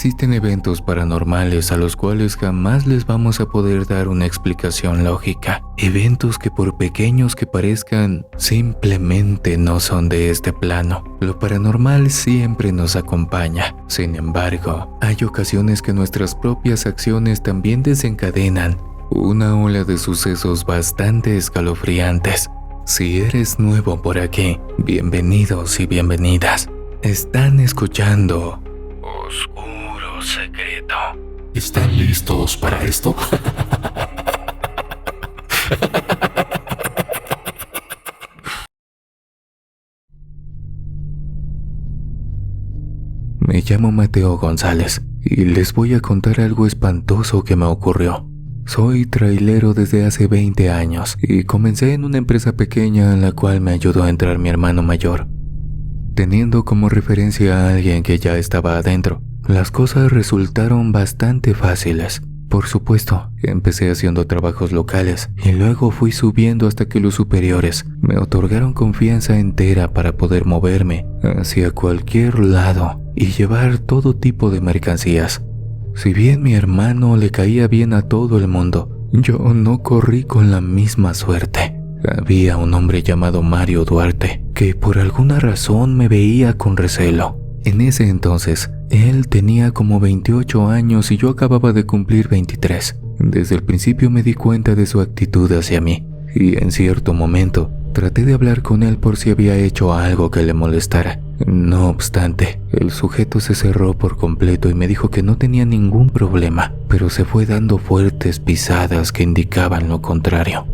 Existen eventos paranormales a los cuales jamás les vamos a poder dar una explicación lógica. Eventos que por pequeños que parezcan, simplemente no son de este plano. Lo paranormal siempre nos acompaña. Sin embargo, hay ocasiones que nuestras propias acciones también desencadenan una ola de sucesos bastante escalofriantes. Si eres nuevo por aquí, bienvenidos y bienvenidas. Están escuchando Oscuro Secreto. ¿Están listos para esto? Me llamo Mateo González y les voy a contar algo espantoso que me ocurrió. Soy trailero desde hace 20 años y comencé en una empresa pequeña en la cual me ayudó a entrar mi hermano mayor. Teniendo como referencia a alguien que ya estaba adentro, las cosas resultaron bastante fáciles. Por supuesto, empecé haciendo trabajos locales y luego fui subiendo hasta que los superiores me otorgaron confianza entera para poder moverme hacia cualquier lado y llevar todo tipo de mercancías. Si bien mi hermano le caía bien a todo el mundo, yo no corrí con la misma suerte. Había un hombre llamado Mario Duarte que por alguna razón me veía con recelo. En ese entonces, él tenía como 28 años y yo acababa de cumplir 23. Desde el principio me di cuenta de su actitud hacia mí y en cierto momento traté de hablar con él por si había hecho algo que le molestara. No obstante, el sujeto se cerró por completo y me dijo que no tenía ningún problema, pero se fue dando fuertes pisadas que indicaban lo contrario.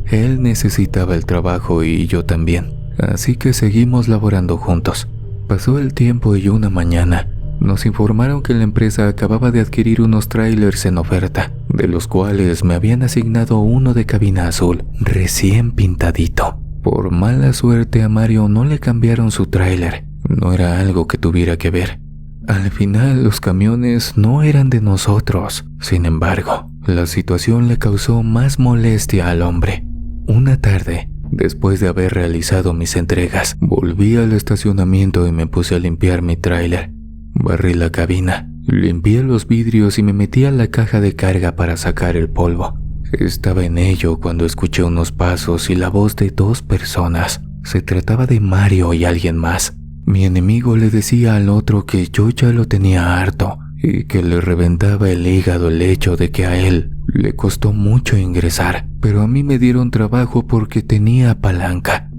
Él necesitaba el trabajo y yo también, así que seguimos laborando juntos. Pasó el tiempo y una mañana nos informaron que la empresa acababa de adquirir unos trailers en oferta, de los cuales me habían asignado uno de cabina azul, recién pintadito. Por mala suerte a Mario no le cambiaron su tráiler, no era algo que tuviera que ver. Al final los camiones no eran de nosotros. Sin embargo, la situación le causó más molestia al hombre. Una tarde, después de haber realizado mis entregas, volví al estacionamiento y me puse a limpiar mi tráiler. Barrí la cabina, limpié los vidrios y me metí a la caja de carga para sacar el polvo. Estaba en ello cuando escuché unos pasos y la voz de dos personas. Se trataba de Mario y alguien más. Mi enemigo le decía al otro que yo ya lo tenía harto y que le reventaba el hígado el hecho de que a él le costó mucho ingresar, pero a mí me dieron trabajo porque tenía palanca.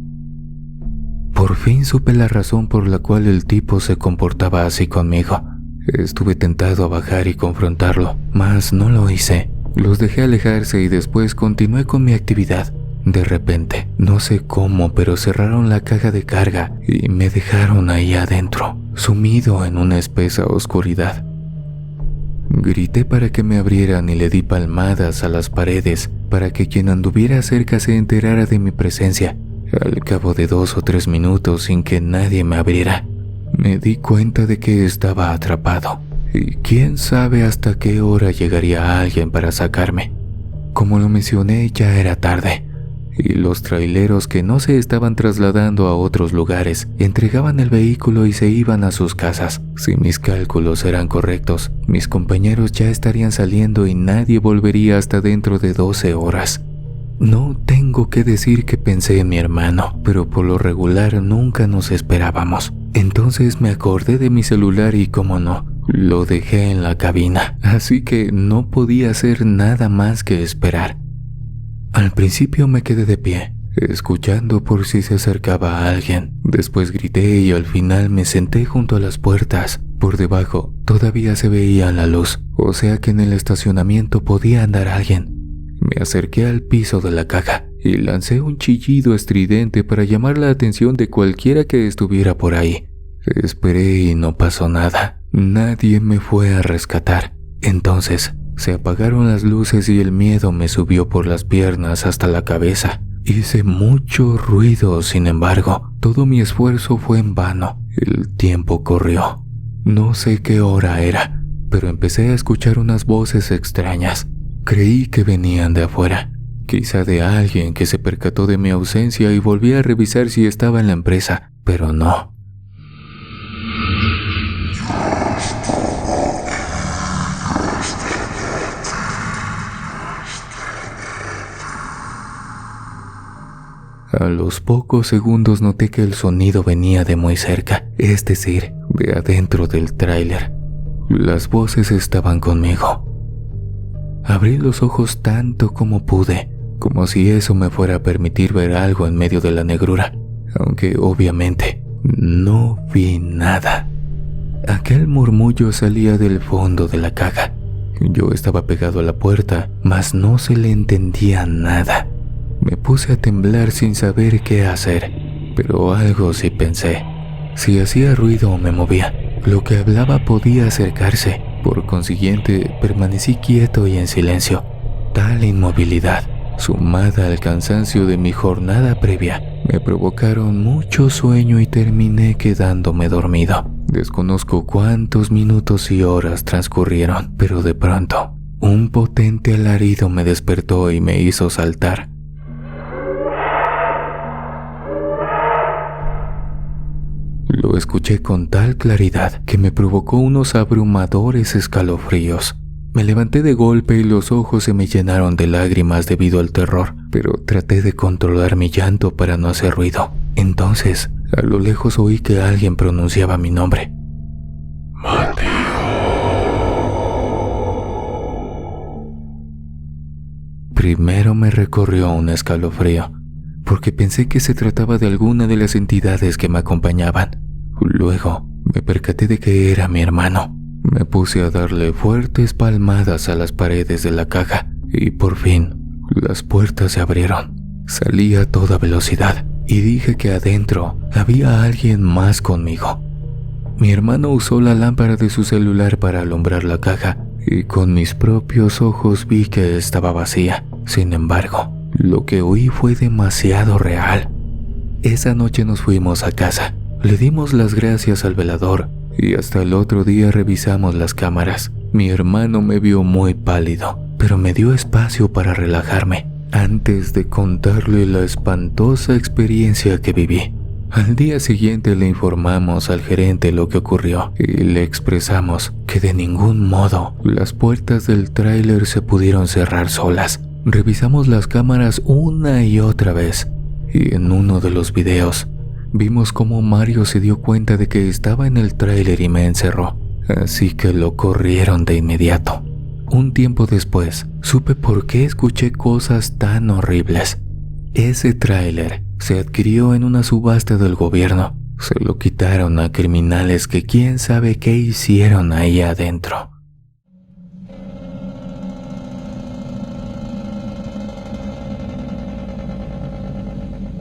Por fin supe la razón por la cual el tipo se comportaba así conmigo. Estuve tentado a bajar y confrontarlo, mas no lo hice. Los dejé alejarse y después continué con mi actividad. De repente, no sé cómo, pero cerraron la caja de carga y me dejaron ahí adentro, sumido en una espesa oscuridad. Grité para que me abrieran y le di palmadas a las paredes para que quien anduviera cerca se enterara de mi presencia. Al cabo de 2 o 3 minutos sin que nadie me abriera, me di cuenta de que estaba atrapado. Y quién sabe hasta qué hora llegaría alguien para sacarme. Como lo mencioné, ya era tarde, y los traileros que no se estaban trasladando a otros lugares entregaban el vehículo y se iban a sus casas. Si mis cálculos eran correctos, mis compañeros ya estarían saliendo y nadie volvería hasta dentro de 12 horas. No tengo que decir que pensé en mi hermano, pero por lo regular nunca nos esperábamos. Entonces me acordé de mi celular y, como no, lo dejé en la cabina, así que no podía hacer nada más que esperar. Al principio me quedé de pie, escuchando por si se acercaba alguien. Después grité y al final me senté junto a las puertas. Por debajo todavía se veía la luz, o sea que en el estacionamiento podía andar alguien. Me acerqué al piso de la caja y lancé un chillido estridente para llamar la atención de cualquiera que estuviera por ahí. Esperé y no pasó nada. Nadie me fue a rescatar. Entonces se apagaron las luces y el miedo me subió por las piernas hasta la cabeza. Hice mucho ruido, sin embargo, todo mi esfuerzo fue en vano. El tiempo corrió. No sé qué hora era, pero empecé a escuchar unas voces extrañas. Creí que venían de afuera, quizá de alguien que se percató de mi ausencia y volví a revisar si estaba en la empresa, pero no. A los pocos segundos noté que el sonido venía de muy cerca, es decir, de adentro del tráiler. Las voces estaban conmigo. Abrí los ojos tanto como pude, como si eso me fuera a permitir ver algo en medio de la negrura, aunque obviamente no vi nada. Aquel murmullo salía del fondo de la caja. Yo estaba pegado a la puerta, mas no se le entendía nada. Me puse a temblar sin saber qué hacer, pero algo sí pensé. Si hacía ruido o me movía, lo que hablaba podía acercarse. Por consiguiente, permanecí quieto y en silencio. Tal inmovilidad, sumada al cansancio de mi jornada previa, me provocaron mucho sueño y terminé quedándome dormido. Desconozco cuántos minutos y horas transcurrieron, pero de pronto, un potente alarido me despertó y me hizo saltar. Lo escuché con tal claridad que me provocó unos abrumadores escalofríos. Me levanté de golpe y los ojos se me llenaron de lágrimas debido al terror, pero traté de controlar mi llanto para no hacer ruido. Entonces, a lo lejos oí que alguien pronunciaba mi nombre. Mateo. Primero me recorrió un escalofrío, porque pensé que se trataba de alguna de las entidades que me acompañaban. Luego me percaté de que era mi hermano. Me puse a darle fuertes palmadas a las paredes de la caja y por fin las puertas se abrieron. Salí a toda velocidad y dije que adentro había alguien más conmigo. Mi hermano usó la lámpara de su celular para alumbrar la caja y con mis propios ojos vi que estaba vacía. Sin embargo, lo que oí fue demasiado real. Esa noche nos fuimos a casa. Le dimos las gracias al velador y hasta el otro día revisamos las cámaras. Mi hermano me vio muy pálido, pero me dio espacio para relajarme antes de contarle la espantosa experiencia que viví. Al día siguiente le informamos al gerente lo que ocurrió y le expresamos que de ningún modo las puertas del tráiler se pudieron cerrar solas. Revisamos las cámaras una y otra vez y en uno de los videos vimos cómo Mario se dio cuenta de que estaba en el tráiler y me encerró, así que lo corrieron de inmediato. Un tiempo después, supe por qué escuché cosas tan horribles. Ese tráiler se adquirió en una subasta del gobierno. Se lo quitaron a criminales que quién sabe qué hicieron ahí adentro.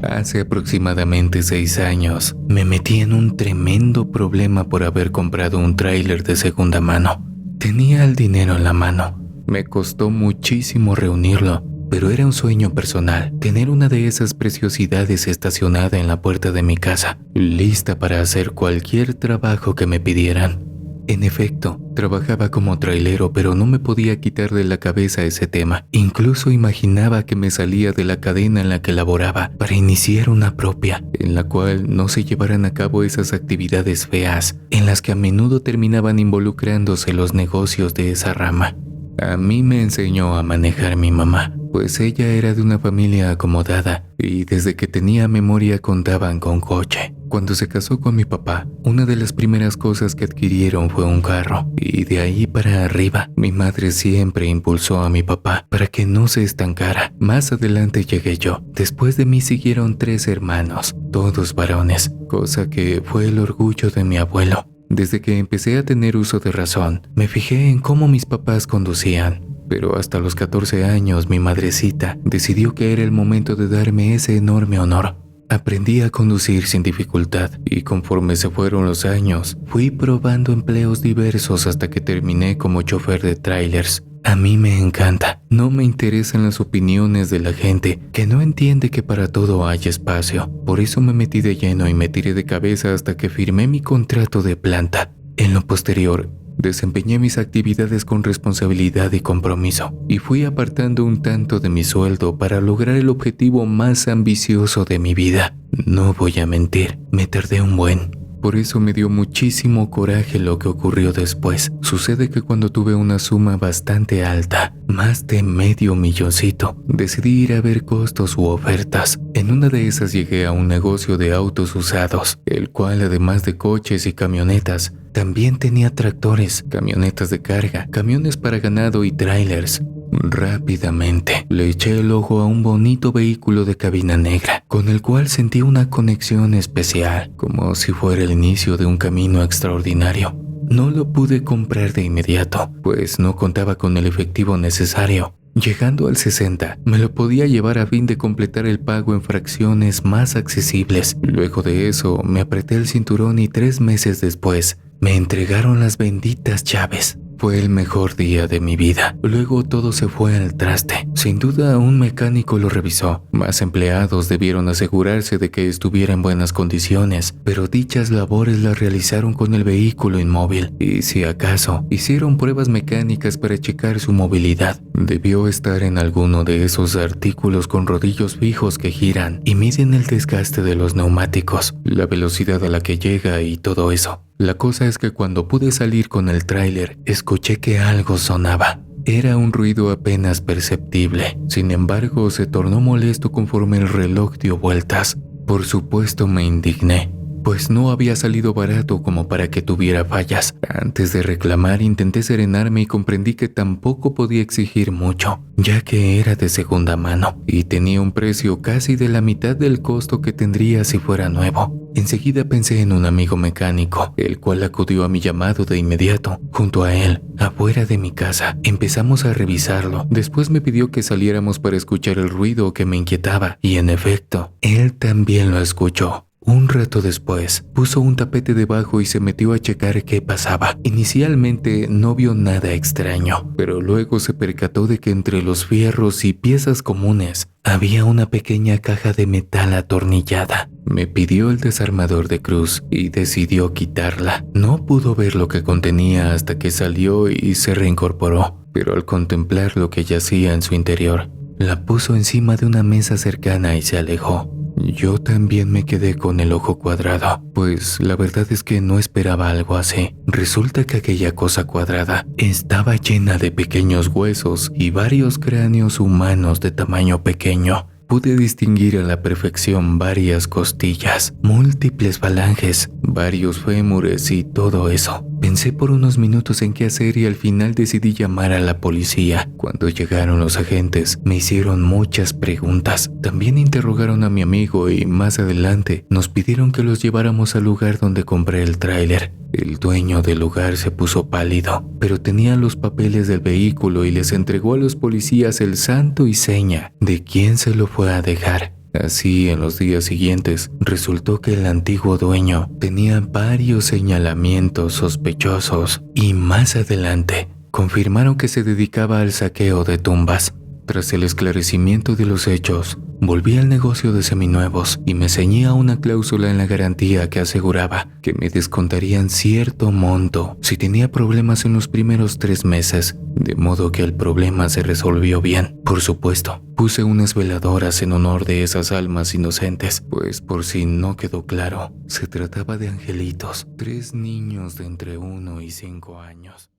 Hace aproximadamente 6 años, me metí en un tremendo problema por haber comprado un tráiler de segunda mano. Tenía el dinero en la mano. Me costó muchísimo reunirlo, pero era un sueño personal, tener una de esas preciosidades estacionada en la puerta de mi casa, lista para hacer cualquier trabajo que me pidieran. En efecto, trabajaba como trailero, pero no me podía quitar de la cabeza ese tema. Incluso imaginaba que me salía de la cadena en la que laboraba para iniciar una propia, en la cual no se llevaran a cabo esas actividades feas, en las que a menudo terminaban involucrándose los negocios de esa rama. A mí me enseñó a manejar mi mamá, pues ella era de una familia acomodada y desde que tenía memoria contaban con coche. Cuando se casó con mi papá, una de las primeras cosas que adquirieron fue un carro y de ahí para arriba mi madre siempre impulsó a mi papá para que no se estancara. Más adelante llegué yo. Después de mí siguieron 3 hermanos, todos varones, cosa que fue el orgullo de mi abuelo. Desde que empecé a tener uso de razón, me fijé en cómo mis papás conducían. Pero hasta los 14 años mi madrecita decidió que era el momento de darme ese enorme honor. Aprendí a conducir sin dificultad y conforme se fueron los años, fui probando empleos diversos hasta que terminé como chofer de trailers. A mí me encanta, no me interesan las opiniones de la gente que no entiende que para todo hay espacio. Por eso me metí de lleno y me tiré de cabeza hasta que firmé mi contrato de planta. En lo posterior, desempeñé mis actividades con responsabilidad y compromiso y fui apartando un tanto de mi sueldo para lograr el objetivo más ambicioso de mi vida. No voy a mentir, me tardé un buen. Por eso me dio muchísimo coraje lo que ocurrió después. Sucede que cuando tuve una suma bastante alta, más de medio milloncito, decidí ir a ver costos u ofertas. En una de esas llegué a un negocio de autos usados, el cual además de coches y camionetas, también tenía tractores, camionetas de carga, camiones para ganado y trailers. Rápidamente le eché el ojo a un bonito vehículo de cabina negra, con el cual sentí una conexión especial, como si fuera el inicio de un camino extraordinario. No lo pude comprar de inmediato, pues no contaba con el efectivo necesario. Llegando al 60, me lo podía llevar a fin de completar el pago en fracciones más accesibles. Luego de eso, me apreté el cinturón y 3 meses después, me entregaron las benditas llaves. Fue el mejor día de mi vida. Luego todo se fue al traste. Sin duda un mecánico lo revisó. Más empleados debieron asegurarse de que estuviera en buenas condiciones, pero dichas labores las realizaron con el vehículo inmóvil. Y si acaso, hicieron pruebas mecánicas para checar su movilidad. Debió estar en alguno de esos artículos con rodillos fijos que giran y miden el desgaste de los neumáticos, la velocidad a la que llega y todo eso. La cosa es que cuando pude salir con el tráiler, escuché que algo sonaba. Era un ruido apenas perceptible. Sin embargo, se tornó molesto conforme el reloj dio vueltas. Por supuesto me indigné, pues no había salido barato como para que tuviera fallas. Antes de reclamar intenté serenarme y comprendí que tampoco podía exigir mucho, ya que era de segunda mano y tenía un precio casi de la mitad del costo que tendría si fuera nuevo. Enseguida pensé en un amigo mecánico, el cual acudió a mi llamado de inmediato. Junto a él, afuera de mi casa, empezamos a revisarlo. Después me pidió que saliéramos para escuchar el ruido que me inquietaba, y en efecto, él también lo escuchó. Un rato después, puso un tapete debajo y se metió a checar qué pasaba. Inicialmente no vio nada extraño, pero luego se percató de que entre los fierros y piezas comunes había una pequeña caja de metal atornillada. Me pidió el desarmador de cruz y decidió quitarla. No pudo ver lo que contenía hasta que salió y se reincorporó, pero al contemplar lo que yacía en su interior, la puso encima de una mesa cercana y se alejó. Yo también me quedé con el ojo cuadrado, pues la verdad es que no esperaba algo así. Resulta que aquella cosa cuadrada estaba llena de pequeños huesos y varios cráneos humanos de tamaño pequeño. Pude distinguir a la perfección varias costillas, múltiples falanges, varios fémures y todo eso. Pensé por unos minutos en qué hacer y al final decidí llamar a la policía. Cuando llegaron los agentes, me hicieron muchas preguntas. También interrogaron a mi amigo y más adelante nos pidieron que los lleváramos al lugar donde compré el tráiler. El dueño del lugar se puso pálido, pero tenía los papeles del vehículo y les entregó a los policías el santo y seña de quién se lo fue a dejar. Así, en los días siguientes, resultó que el antiguo dueño tenía varios señalamientos sospechosos y más adelante confirmaron que se dedicaba al saqueo de tumbas. Tras el esclarecimiento de los hechos, volví al negocio de seminuevos y me ceñí a una cláusula en la garantía que aseguraba que me descontarían cierto monto si tenía problemas en los primeros 3 meses, de modo que el problema se resolvió bien. Por supuesto, puse unas veladoras en honor de esas almas inocentes, pues por si no quedó claro, se trataba de angelitos, 3 niños de entre 1 y 5 años.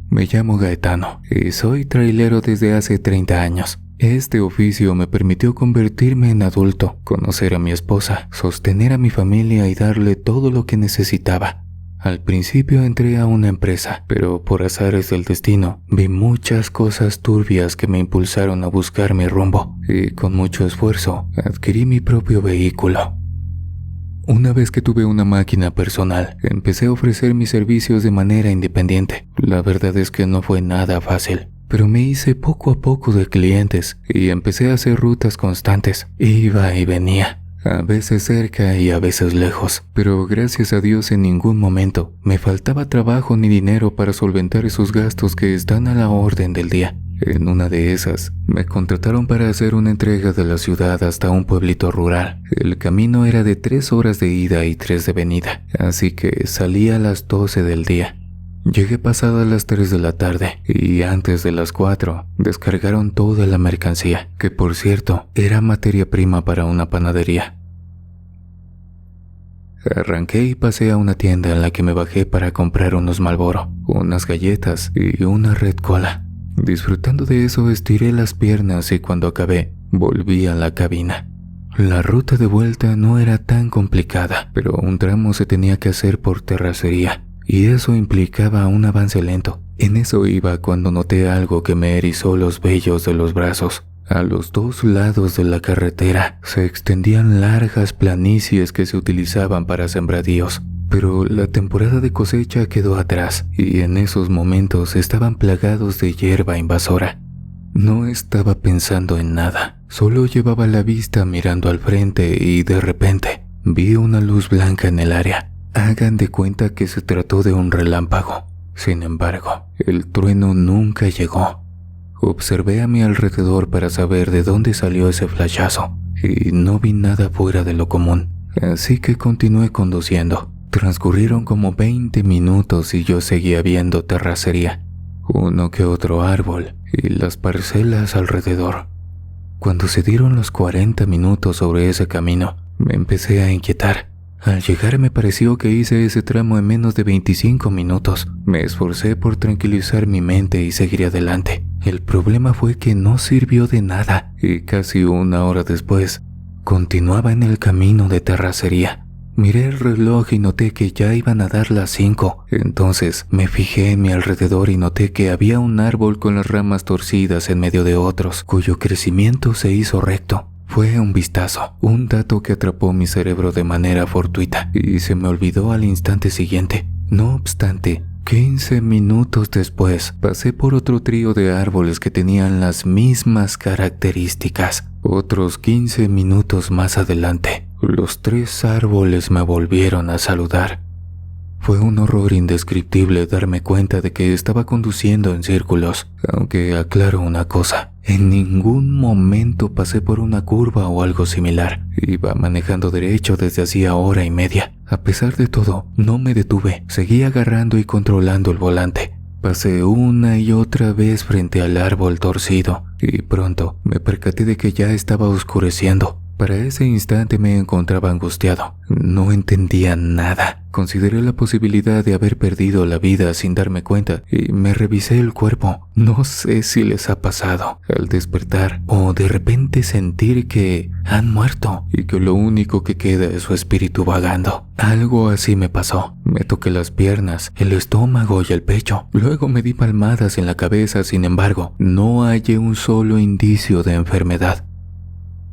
Me llamo Gaetano y soy trailero desde hace 30 años. Este oficio me permitió convertirme en adulto, conocer a mi esposa, sostener a mi familia y darle todo lo que necesitaba. Al principio entré a una empresa, pero por azares del destino vi muchas cosas turbias que me impulsaron a buscar mi rumbo y con mucho esfuerzo adquirí mi propio vehículo. Una vez que tuve una máquina personal, empecé a ofrecer mis servicios de manera independiente. La verdad es que no fue nada fácil, pero me hice poco a poco de clientes y empecé a hacer rutas constantes. Iba y venía, a veces cerca y a veces lejos, pero gracias a Dios en ningún momento me faltaba trabajo ni dinero para solventar esos gastos que están a la orden del día. En una de esas, me contrataron para hacer una entrega de la ciudad hasta un pueblito rural. El camino era de 3 horas de ida y 3 de venida, así que salí a las 12 del día. Llegué pasadas las 3 de la tarde y antes de las 4 descargaron toda la mercancía, que por cierto era materia prima para una panadería. Arranqué y pasé a una tienda en la que me bajé para comprar unos Marlboro, unas galletas y una Red Cola. Disfrutando de eso estiré las piernas y cuando acabé volví a la cabina. La ruta de vuelta no era tan complicada, pero un tramo se tenía que hacer por terracería y eso implicaba un avance lento. En eso iba cuando noté algo que me erizó los vellos de los brazos. A los 2 lados de la carretera se extendían largas planicies que se utilizaban para sembradíos, pero la temporada de cosecha quedó atrás y en esos momentos estaban plagados de hierba invasora. No estaba pensando en nada, solo llevaba la vista mirando al frente y de repente vi una luz blanca en el área. Hagan de cuenta que se trató de un relámpago. Sin embargo, el trueno nunca llegó. Observé a mi alrededor para saber de dónde salió ese flashazo y no vi nada fuera de lo común, así que continué conduciendo. Transcurrieron como 20 minutos y yo seguía viendo terracería, uno que otro árbol y las parcelas alrededor. Cuando se dieron los 40 minutos sobre ese camino, me empecé a inquietar. Al llegar me pareció que hice ese tramo en menos de 25 minutos. Me esforcé por tranquilizar mi mente y seguir adelante. El problema fue que no sirvió de nada y casi una hora después continuaba en el camino de terracería. Miré el reloj y noté que ya iban a dar las 5. Entonces me fijé en mi alrededor y noté que había un árbol con las ramas torcidas en medio de otros, cuyo crecimiento se hizo recto. Fue un vistazo, un dato que atrapó mi cerebro de manera fortuita y se me olvidó al instante siguiente. No obstante, 15 minutos después pasé por otro trío de árboles que tenían las mismas características. Otros 15 minutos más adelante, los 3 árboles me volvieron a saludar. Fue un horror indescriptible darme cuenta de que estaba conduciendo en círculos, aunque aclaro una cosa, en ningún momento pasé por una curva o algo similar. Iba manejando derecho desde hacía hora y media. A pesar de todo, no me detuve, seguí agarrando y controlando el volante. Pasé una y otra vez frente al árbol torcido y pronto me percaté de que ya estaba oscureciendo. Para ese instante me encontraba angustiado. No entendía nada. Consideré la posibilidad de haber perdido la vida sin darme cuenta y me revisé el cuerpo. No sé si les ha pasado al despertar o de repente sentir que han muerto y que lo único que queda es su espíritu vagando. Algo así me pasó. Me toqué las piernas, el estómago y el pecho. Luego me di palmadas en la cabeza, sin embargo, no hallé un solo indicio de enfermedad.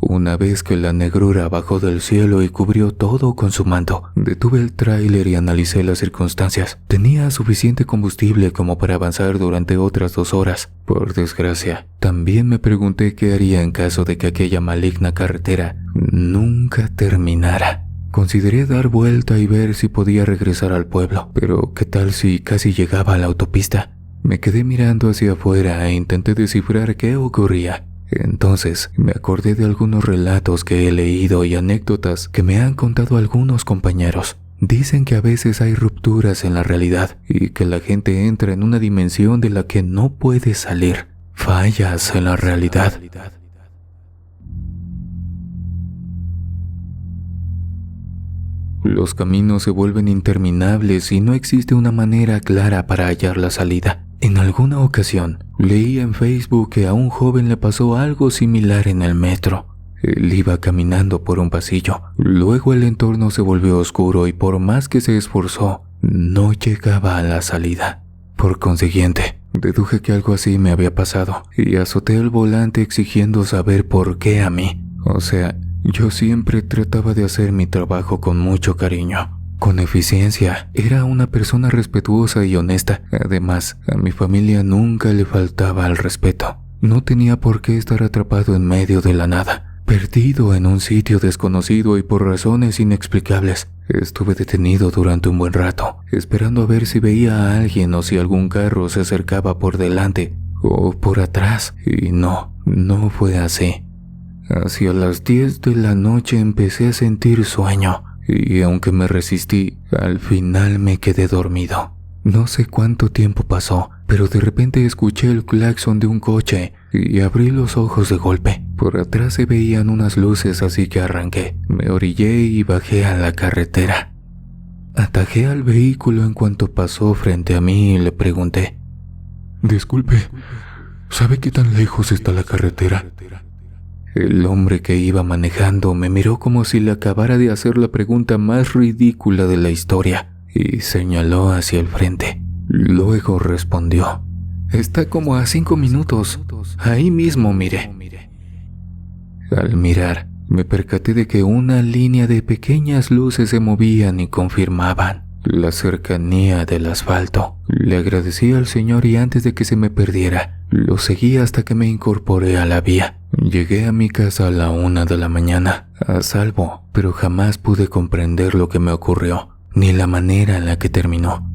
Una vez que la negrura bajó del cielo y cubrió todo con su manto, detuve el tráiler y analicé las circunstancias. Tenía suficiente combustible como para avanzar durante otras 2 horas. Por desgracia, también me pregunté qué haría en caso de que aquella maligna carretera nunca terminara. Consideré dar vuelta y ver si podía regresar al pueblo, pero ¿qué tal si casi llegaba a la autopista? Me quedé mirando hacia afuera e intenté descifrar qué ocurría. Entonces me acordé de algunos relatos que he leído y anécdotas que me han contado algunos compañeros. Dicen que a veces hay rupturas en la realidad y que la gente entra en una dimensión de la que no puede salir. Fallas en la realidad. Los caminos se vuelven interminables y no existe una manera clara para hallar la salida. En alguna ocasión, leí en Facebook que a un joven le pasó algo similar en el metro. Él iba caminando por un pasillo. Luego el entorno se volvió oscuro y por más que se esforzó, no llegaba a la salida. Por consiguiente, deduje que algo así me había pasado y azoté el volante exigiendo saber por qué a mí. O sea, yo siempre trataba de hacer mi trabajo con mucho cariño, con eficiencia. Era una persona respetuosa y honesta. Además, a mi familia nunca le faltaba el respeto. No tenía por qué estar atrapado en medio de la nada, perdido en un sitio desconocido y por razones inexplicables. Estuve detenido durante un buen rato, esperando a ver si veía a alguien o si algún carro se acercaba por delante o por atrás, y no fue así. Hacia las 10 de la noche empecé a sentir sueño y aunque me resistí, al final me quedé dormido. No sé cuánto tiempo pasó, pero de repente escuché el claxon de un coche y abrí los ojos de golpe. Por atrás se veían unas luces, así que arranqué. Me orillé y bajé a la carretera. Atajé al vehículo en cuanto pasó frente a mí y le pregunté: Disculpe, ¿sabe qué tan lejos está la carretera? El hombre que iba manejando me miró como si le acabara de hacer la pregunta más ridícula de la historia y señaló hacia el frente. Luego respondió: está como a 5 minutos, ahí mismo mire. Al mirar, me percaté de que una línea de pequeñas luces se movían y confirmaban la cercanía del asfalto. Le agradecí al señor y antes de que se me perdiera, lo seguí hasta que me incorporé a la vía. Llegué a mi casa a la 1 de la mañana, a salvo, pero jamás pude comprender lo que me ocurrió, ni la manera en la que terminó.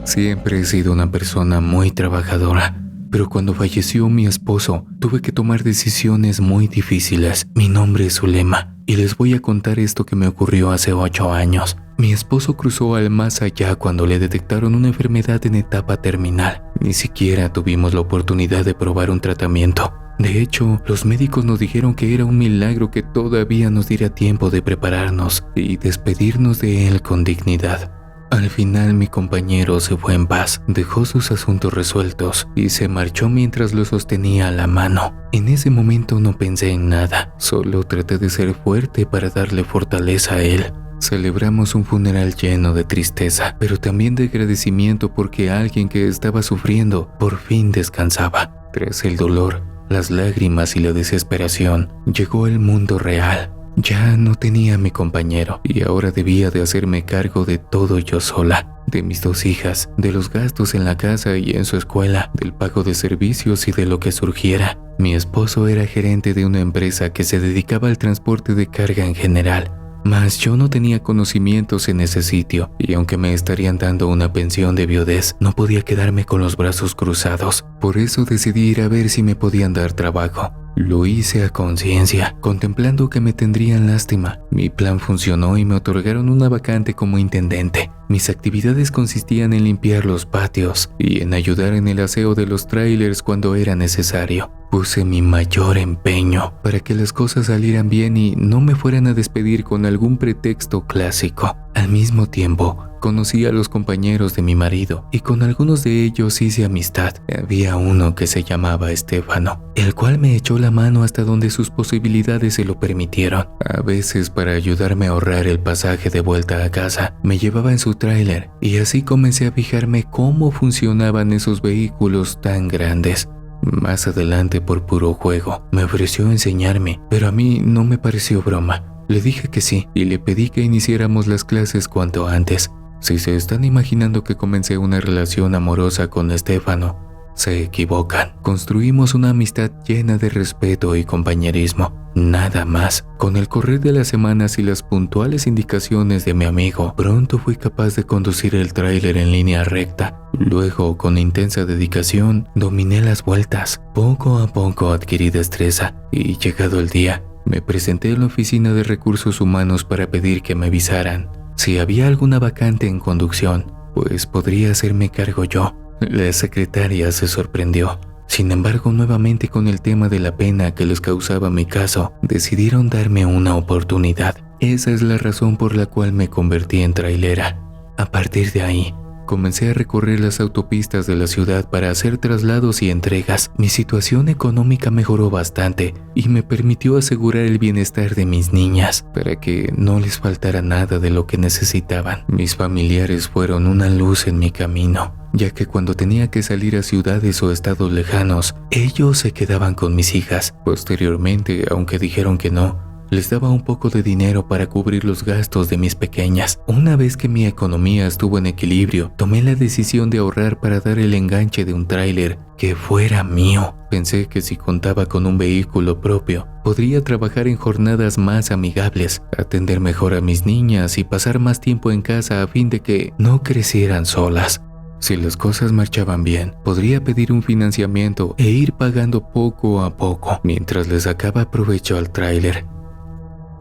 Siempre he sido una persona muy trabajadora, pero cuando falleció mi esposo, tuve que tomar decisiones muy difíciles. Mi nombre es Zulema, y les voy a contar esto que me ocurrió hace 8 años. Mi esposo cruzó al más allá cuando le detectaron una enfermedad en etapa terminal. Ni siquiera tuvimos la oportunidad de probar un tratamiento. De hecho, los médicos nos dijeron que era un milagro que todavía nos diera tiempo de prepararnos y despedirnos de él con dignidad. Al final mi compañero se fue en paz, dejó sus asuntos resueltos y se marchó mientras lo sostenía a la mano. En ese momento no pensé en nada, solo traté de ser fuerte para darle fortaleza a él. Celebramos un funeral lleno de tristeza, pero también de agradecimiento porque alguien que estaba sufriendo por fin descansaba. Tras el dolor, las lágrimas y la desesperación, llegó el mundo real. Ya no tenía a mi compañero y ahora debía de hacerme cargo de todo yo sola, de mis 2 hijas, de los gastos en la casa y en su escuela, del pago de servicios y de lo que surgiera. Mi esposo era gerente de una empresa que se dedicaba al transporte de carga en general, mas yo no tenía conocimientos en ese sitio y aunque me estarían dando una pensión de viudez, no podía quedarme con los brazos cruzados. Por eso decidí ir a ver si me podían dar trabajo. Lo hice a conciencia, contemplando que me tendrían lástima. Mi plan funcionó y me otorgaron una vacante como intendente. Mis actividades consistían en limpiar los patios y en ayudar en el aseo de los tráilers cuando era necesario. Puse mi mayor empeño para que las cosas salieran bien y no me fueran a despedir con algún pretexto clásico. Al mismo tiempo, conocí a los compañeros de mi marido y con algunos de ellos hice amistad. Había uno que se llamaba Estefano, el cual me echó la mano hasta donde sus posibilidades se lo permitieron. A veces, para ayudarme a ahorrar el pasaje de vuelta a casa, me llevaba en su tráiler y así comencé a fijarme cómo funcionaban esos vehículos tan grandes. Más adelante, por puro juego, me ofreció enseñarme, pero a mí no me pareció broma. Le dije que sí y le pedí que iniciáramos las clases cuanto antes. Si se están imaginando que comencé una relación amorosa con Estefano, se equivocan. Construimos una amistad llena de respeto y compañerismo. Nada más. Con el correr de las semanas y las puntuales indicaciones de mi amigo, pronto fui capaz de conducir el tráiler en línea recta. Luego, con intensa dedicación, dominé las vueltas. Poco a poco adquirí destreza y, llegado el día, me presenté en la oficina de recursos humanos para pedir que me avisaran si había alguna vacante en conducción, pues podría hacerme cargo yo. La secretaria se sorprendió. Sin embargo, nuevamente con el tema de la pena que les causaba mi caso, decidieron darme una oportunidad. Esa es la razón por la cual me convertí en trailera. A partir de ahí, comencé a recorrer las autopistas de la ciudad para hacer traslados y entregas. Mi situación económica mejoró bastante y me permitió asegurar el bienestar de mis niñas para que no les faltara nada de lo que necesitaban. Mis familiares fueron una luz en mi camino, ya que cuando tenía que salir a ciudades o estados lejanos, ellos se quedaban con mis hijas. Posteriormente, aunque dijeron que no, les daba un poco de dinero para cubrir los gastos de mis pequeñas. Una vez que mi economía estuvo en equilibrio, tomé la decisión de ahorrar para dar el enganche de un tráiler que fuera mío. Pensé que si contaba con un vehículo propio, podría trabajar en jornadas más amigables, atender mejor a mis niñas y pasar más tiempo en casa a fin de que no crecieran solas. Si las cosas marchaban bien, podría pedir un financiamiento e ir pagando poco a poco mientras le sacaba provecho al tráiler.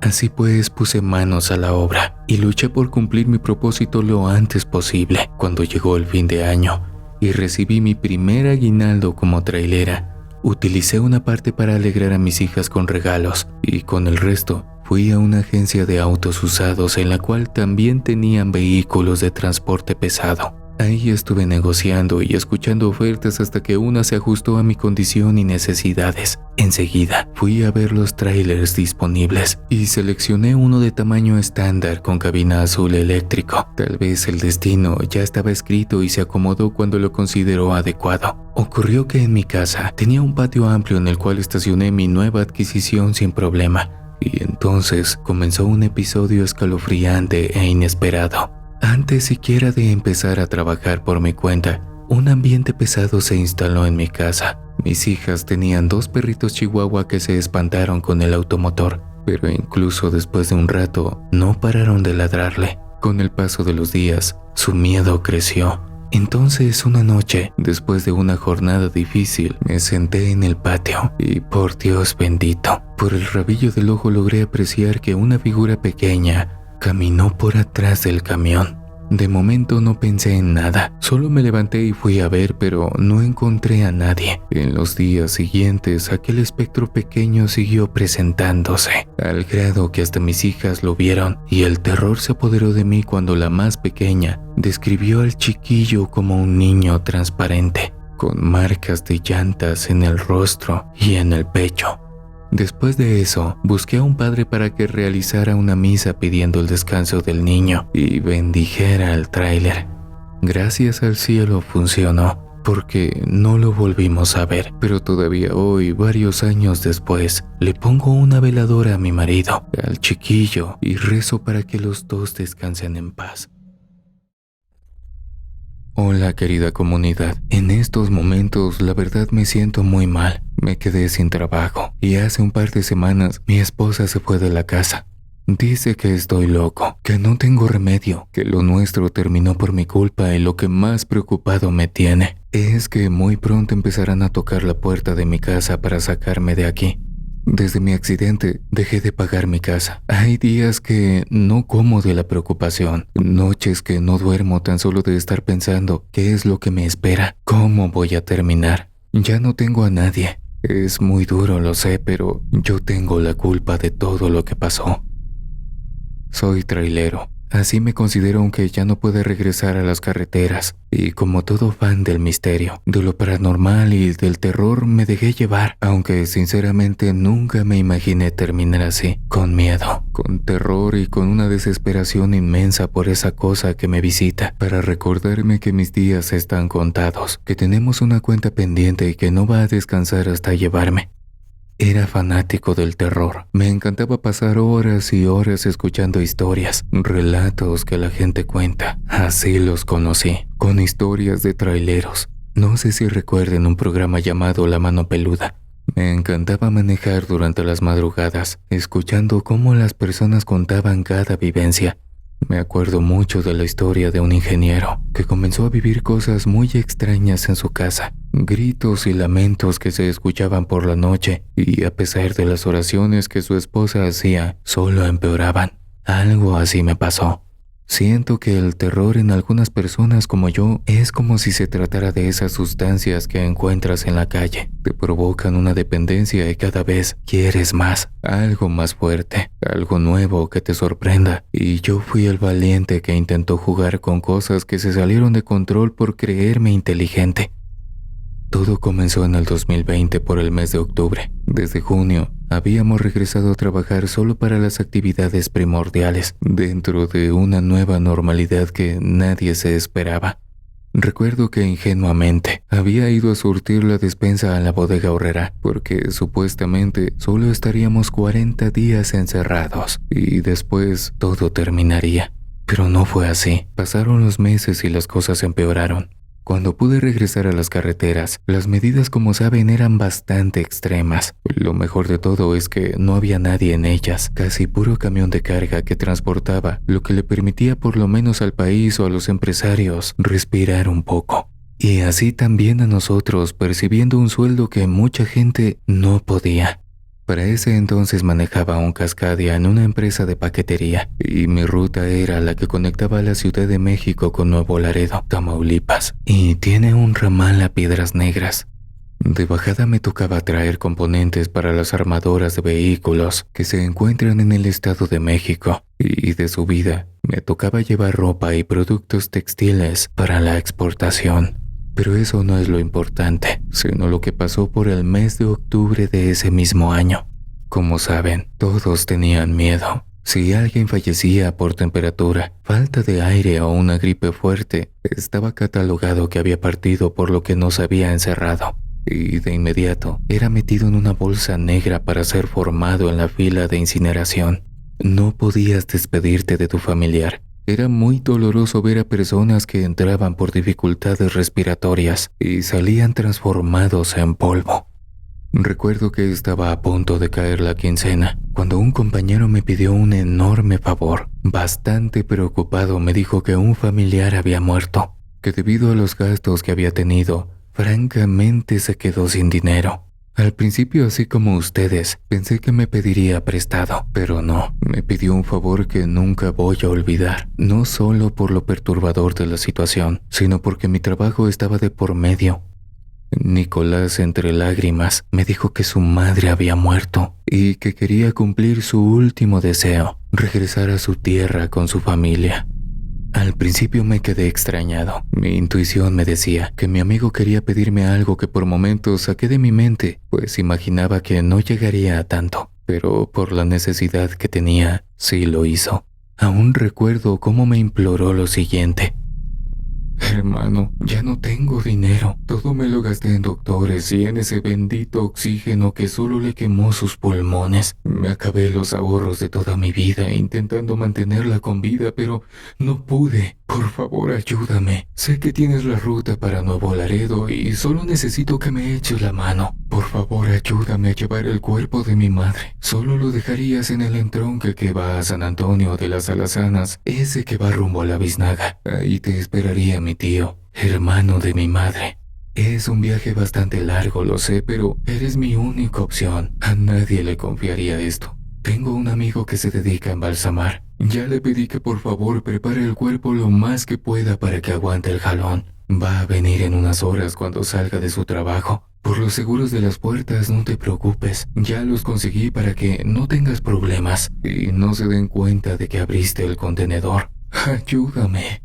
Así pues, puse manos a la obra y luché por cumplir mi propósito lo antes posible. Cuando llegó el fin de año y recibí mi primer aguinaldo como trailera, utilicé una parte para alegrar a mis hijas con regalos y con el resto fui a una agencia de autos usados en la cual también tenían vehículos de transporte pesado. Ahí estuve negociando y escuchando ofertas hasta que una se ajustó a mi condición y necesidades. Enseguida fui a ver los trailers disponibles y seleccioné uno de tamaño estándar con cabina azul eléctrico. Tal vez el destino ya estaba escrito y se acomodó cuando lo consideró adecuado. Ocurrió que en mi casa tenía un patio amplio en el cual estacioné mi nueva adquisición sin problema. Y entonces comenzó un episodio escalofriante e inesperado. Antes siquiera de empezar a trabajar por mi cuenta, un ambiente pesado se instaló en mi casa. Mis hijas tenían 2 perritos chihuahua que se espantaron con el automotor, pero incluso después de un rato no pararon de ladrarle. Con el paso de los días, su miedo creció. Entonces una noche, después de una jornada difícil, me senté en el patio y por Dios bendito, por el rabillo del ojo logré apreciar que una figura pequeña caminó por atrás del camión. De momento no pensé en nada, solo me levanté y fui a ver, pero no encontré a nadie. En los días siguientes, aquel espectro pequeño siguió presentándose, al grado que hasta mis hijas lo vieron, y el terror se apoderó de mí cuando la más pequeña describió al chiquillo como un niño transparente, con marcas de llantas en el rostro y en el pecho. Después de eso, busqué a un padre para que realizara una misa pidiendo el descanso del niño y bendijera al tráiler. Gracias al cielo funcionó, porque no lo volvimos a ver, pero todavía hoy, varios años después, le pongo una veladora a mi marido, al chiquillo, y rezo para que los dos descansen en paz. Hola querida comunidad, en estos momentos la verdad me siento muy mal. Me quedé sin trabajo y hace un par de semanas mi esposa se fue de la casa. Dice que estoy loco, que no tengo remedio, que lo nuestro terminó por mi culpa y lo que más preocupado me tiene es que muy pronto empezarán a tocar la puerta de mi casa para sacarme de aquí. Desde mi accidente dejé de pagar mi casa. Hay días que no como de la preocupación, noches que no duermo tan solo de estar pensando qué es lo que me espera, cómo voy a terminar. Ya no tengo a nadie. Es muy duro, lo sé, pero yo tengo la culpa de todo lo que pasó. Soy trailero. Así me considero aunque ya no pueda regresar a las carreteras. Y como todo fan del misterio, de lo paranormal y del terror me dejé llevar, aunque sinceramente nunca me imaginé terminar así, con miedo, con terror y con una desesperación inmensa por esa cosa que me visita, para recordarme que mis días están contados, que tenemos una cuenta pendiente y que no va a descansar hasta llevarme. Era fanático del terror. Me encantaba pasar horas y horas escuchando historias, relatos que la gente cuenta. Así los conocí, con historias de traileros. No sé si recuerden un programa llamado La Mano Peluda. Me encantaba manejar durante las madrugadas, escuchando cómo las personas contaban cada vivencia. Me acuerdo mucho de la historia de un ingeniero que comenzó a vivir cosas muy extrañas en su casa, gritos y lamentos que se escuchaban por la noche y a pesar de las oraciones que su esposa hacía, solo empeoraban. Algo así me pasó. Siento que el terror en algunas personas como yo es como si se tratara de esas sustancias que encuentras en la calle. Te provocan una dependencia y cada vez quieres más, algo más fuerte, algo nuevo que te sorprenda. Y yo fui el valiente que intentó jugar con cosas que se salieron de control por creerme inteligente. Todo comenzó en el 2020 por el mes de octubre. Desde junio, habíamos regresado a trabajar solo para las actividades primordiales, dentro de una nueva normalidad que nadie se esperaba. Recuerdo que ingenuamente había ido a surtir la despensa a la bodega horrera porque supuestamente solo estaríamos 40 días encerrados y después todo terminaría. Pero no fue así. Pasaron los meses y las cosas empeoraron. Cuando pude regresar a las carreteras, las medidas, como saben, eran bastante extremas. Lo mejor de todo es que no había nadie en ellas, casi puro camión de carga que transportaba, lo que le permitía por lo menos al país o a los empresarios respirar un poco. Y así también a nosotros, percibiendo un sueldo que mucha gente no podía. Para ese entonces manejaba un Cascadia en una empresa de paquetería y mi ruta era la que conectaba la Ciudad de México con Nuevo Laredo, Tamaulipas, y tiene un ramal a Piedras Negras. De bajada me tocaba traer componentes para las armadoras de vehículos que se encuentran en el Estado de México y de subida me tocaba llevar ropa y productos textiles para la exportación. Pero eso no es lo importante, sino lo que pasó por el mes de octubre de ese mismo año. Como saben, todos tenían miedo. Si alguien fallecía por temperatura, falta de aire o una gripe fuerte, estaba catalogado que había partido por lo que nos había encerrado. Y de inmediato era metido en una bolsa negra para ser formado en la fila de incineración. No podías despedirte de tu familiar. Era muy doloroso ver a personas que entraban por dificultades respiratorias y salían transformados en polvo. Recuerdo que estaba a punto de caer la quincena, cuando un compañero me pidió un enorme favor. Bastante preocupado me dijo que un familiar había muerto, que debido a los gastos que había tenido, francamente se quedó sin dinero. Al principio, así como ustedes, pensé que me pediría prestado, pero no, me pidió un favor que nunca voy a olvidar, no solo por lo perturbador de la situación, sino porque mi trabajo estaba de por medio. Nicolás, entre lágrimas, me dijo que su madre había muerto y que quería cumplir su último deseo, regresar a su tierra con su familia. Al principio me quedé extrañado. Mi intuición me decía que mi amigo quería pedirme algo que por momentos saqué de mi mente, pues imaginaba que no llegaría a tanto. Pero por la necesidad que tenía, sí lo hizo. Aún recuerdo cómo me imploró lo siguiente. Hermano, ya no tengo dinero. Todo me lo gasté en doctores y en ese bendito oxígeno que solo le quemó sus pulmones. Me acabé los ahorros de toda mi vida intentando mantenerla con vida, pero no pude. Por favor, ayúdame. Sé que tienes la ruta para Nuevo Laredo y solo necesito que me eches la mano. Por favor, ayúdame a llevar el cuerpo de mi madre. Solo lo dejarías en el entronque que va a San Antonio de las Alazanas, ese que va rumbo a la Biznaga. Ahí te esperaría mi tío, hermano de mi madre. Es un viaje bastante largo, lo sé, pero eres mi única opción. A nadie le confiaría esto. Tengo un amigo que se dedica a embalsamar. Ya le pedí que por favor prepare el cuerpo lo más que pueda para que aguante el jalón. Va a venir en unas horas cuando salga de su trabajo. Por los seguros de las puertas no te preocupes. Ya los conseguí para que no tengas problemas y no se den cuenta de que abriste el contenedor. Ayúdame.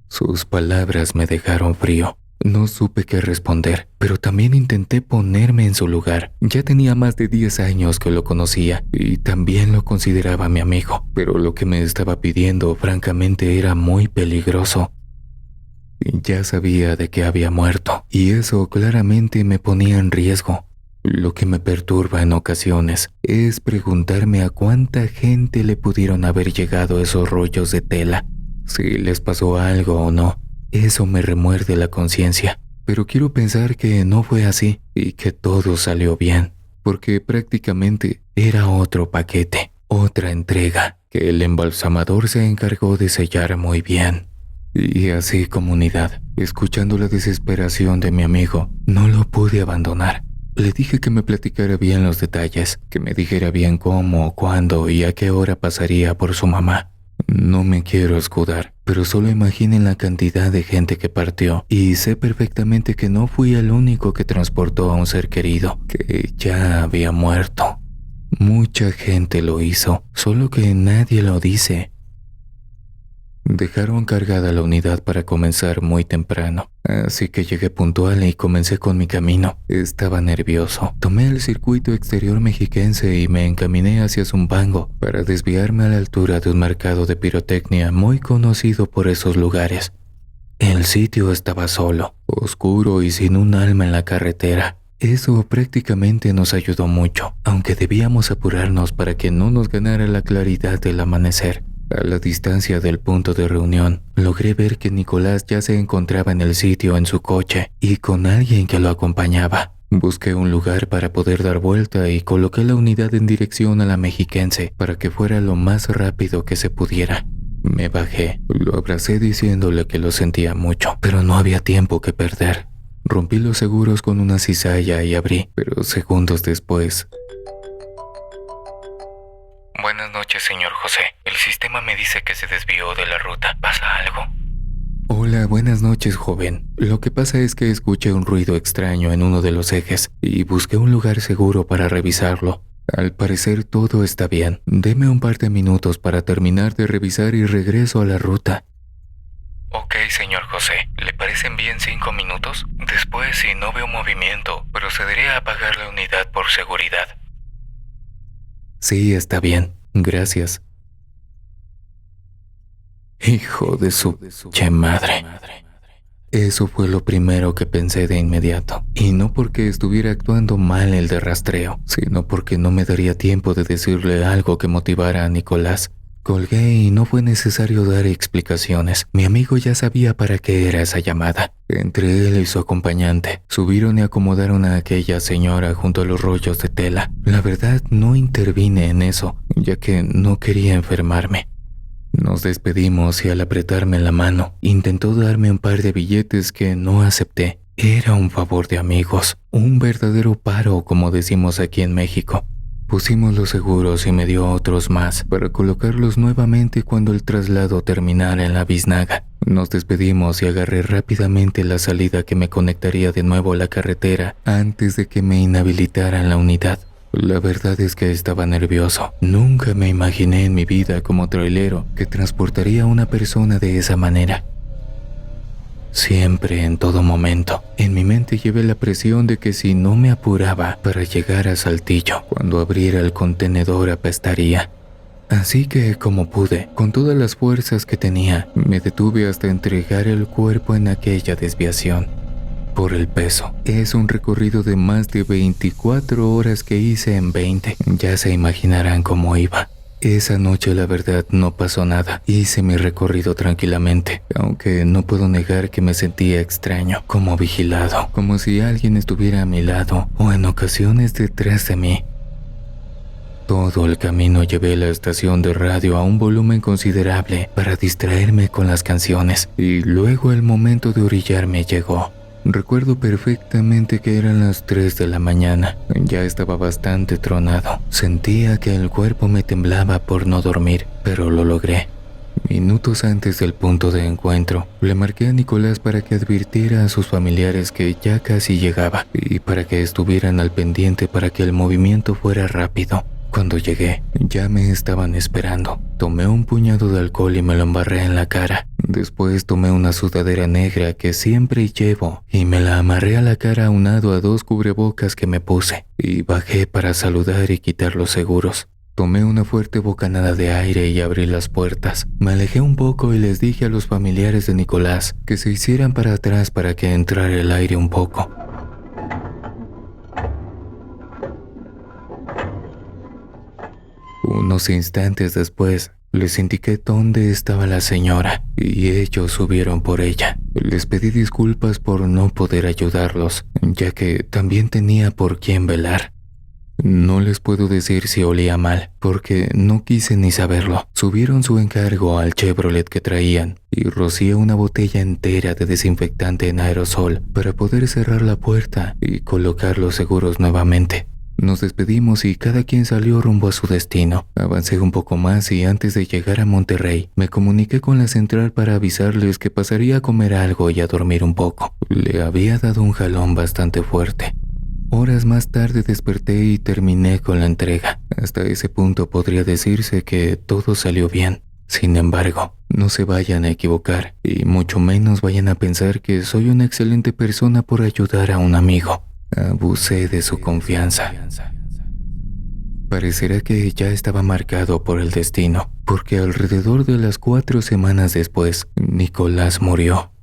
Sus palabras me dejaron frío. No supe qué responder, pero también intenté ponerme en su lugar. Ya tenía más de 10 años que lo conocía y también lo consideraba mi amigo, pero lo que me estaba pidiendo francamente era muy peligroso. Ya sabía de que había muerto y eso claramente me ponía en riesgo. Lo que me perturba en ocasiones es preguntarme a cuánta gente le pudieron haber llegado esos rollos de tela, si les pasó algo o no. Eso me remuerde la conciencia, pero quiero pensar que no fue así y que todo salió bien, porque prácticamente era otro paquete, otra entrega que el embalsamador se encargó de sellar muy bien. Y así, comunidad, escuchando la desesperación de mi amigo, no lo pude abandonar. Le dije que me platicara bien los detalles, que me dijera bien cómo, cuándo y a qué hora pasaría por su mamá. No me quiero escudar, pero solo imaginen la cantidad de gente que partió y sé perfectamente que no fui el único que transportó a un ser querido que ya había muerto. Mucha gente lo hizo, solo que nadie lo dice. Dejaron cargada la unidad para comenzar muy temprano, así que llegué puntual y comencé con mi camino. Estaba nervioso. Tomé el circuito exterior mexiquense y me encaminé hacia Zumpango para desviarme a la altura de un mercado de pirotecnia muy conocido por esos lugares. El sitio estaba solo, oscuro y sin un alma en la carretera. Eso prácticamente nos ayudó mucho, aunque debíamos apurarnos para que no nos ganara la claridad del amanecer. A la distancia del punto de reunión, logré ver que Nicolás ya se encontraba en el sitio en su coche y con alguien que lo acompañaba. Busqué un lugar para poder dar vuelta y coloqué la unidad en dirección a la mexiquense para que fuera lo más rápido que se pudiera. Me bajé, lo abracé diciéndole que lo sentía mucho, pero no había tiempo que perder. Rompí los seguros con una cizalla y abrí, pero segundos después... Buenas noches, señor José. El sistema me dice que se desvió de la ruta. ¿Pasa algo? Hola, buenas noches, joven. Lo que pasa es que escuché un ruido extraño en uno de los ejes y busqué un lugar seguro para revisarlo. Al parecer todo está bien. Deme un par de minutos para terminar de revisar y regreso a la ruta. Ok, señor José. ¿Le parecen bien 5 minutos? Después, si no veo movimiento, procederé a apagar la unidad por seguridad. Sí, está bien. Gracias. Hijo de su madre. Eso fue lo primero que pensé de inmediato. Y no porque estuviera actuando mal el de rastreo, sino porque no me daría tiempo de decirle algo que motivara a Nicolás. Colgué y no fue necesario dar explicaciones. Mi amigo ya sabía para qué era esa llamada. Entre él y su acompañante, subieron y acomodaron a aquella señora junto a los rollos de tela. La verdad, no intervine en eso, ya que no quería enfermarme. Nos despedimos y al apretarme la mano, intentó darme un par de billetes que no acepté. Era un favor de amigos, un verdadero paro, como decimos aquí en México. Pusimos los seguros y me dio otros más para colocarlos nuevamente cuando el traslado terminara en la biznaga. Nos despedimos y agarré rápidamente la salida que me conectaría de nuevo a la carretera antes de que me inhabilitaran la unidad. La verdad es que estaba nervioso. Nunca me imaginé en mi vida como trailero que transportaría a una persona de esa manera. Siempre, en todo momento, en mi mente llevé la presión de que si no me apuraba para llegar a Saltillo, cuando abriera el contenedor apestaría. Así que, como pude, con todas las fuerzas que tenía, me detuve hasta entregar el cuerpo en aquella desviación. Por el peso, es un recorrido de más de 24 horas que hice en 20. Ya se imaginarán cómo iba. Esa noche la verdad no pasó nada. Hice mi recorrido tranquilamente, aunque no puedo negar que me sentía extraño, como vigilado, como si alguien estuviera a mi lado o en ocasiones detrás de mí. Todo el camino llevé la estación de radio a un volumen considerable para distraerme con las canciones y luego el momento de orillarme llegó. Recuerdo perfectamente que eran las 3 de la mañana. Ya estaba bastante tronado. Sentía que el cuerpo me temblaba por no dormir, pero lo logré. Minutos antes del punto de encuentro, le marqué a Nicolás para que advirtiera a sus familiares que ya casi llegaba y para que estuvieran al pendiente para que el movimiento fuera rápido. Cuando llegué, ya me estaban esperando. Tomé un puñado de alcohol y me lo embarré en la cara. Después tomé una sudadera negra que siempre llevo y me la amarré a la cara aunado a 2 cubrebocas que me puse y bajé para saludar y quitar los seguros. Tomé una fuerte bocanada de aire y abrí las puertas. Me alejé un poco y les dije a los familiares de Nicolás que se hicieran para atrás para que entrara el aire un poco. Unos instantes después, les indiqué dónde estaba la señora y ellos subieron por ella. Les pedí disculpas por no poder ayudarlos, ya que también tenía por quién velar. No les puedo decir si olía mal, porque no quise ni saberlo. Subieron su encargo al Chevrolet que traían y rocié una botella entera de desinfectante en aerosol para poder cerrar la puerta y colocar los seguros nuevamente. Nos despedimos y cada quien salió rumbo a su destino. Avancé un poco más y antes de llegar a Monterrey, me comuniqué con la central para avisarles que pasaría a comer algo y a dormir un poco. Le había dado un jalón bastante fuerte. Horas más tarde desperté y terminé con la entrega. Hasta ese punto podría decirse que todo salió bien. Sin embargo, no se vayan a equivocar y mucho menos vayan a pensar que soy una excelente persona por ayudar a un amigo. Abusé de su confianza. Parecerá que ya estaba marcado por el destino, porque alrededor de las 4 semanas después, Nicolás murió.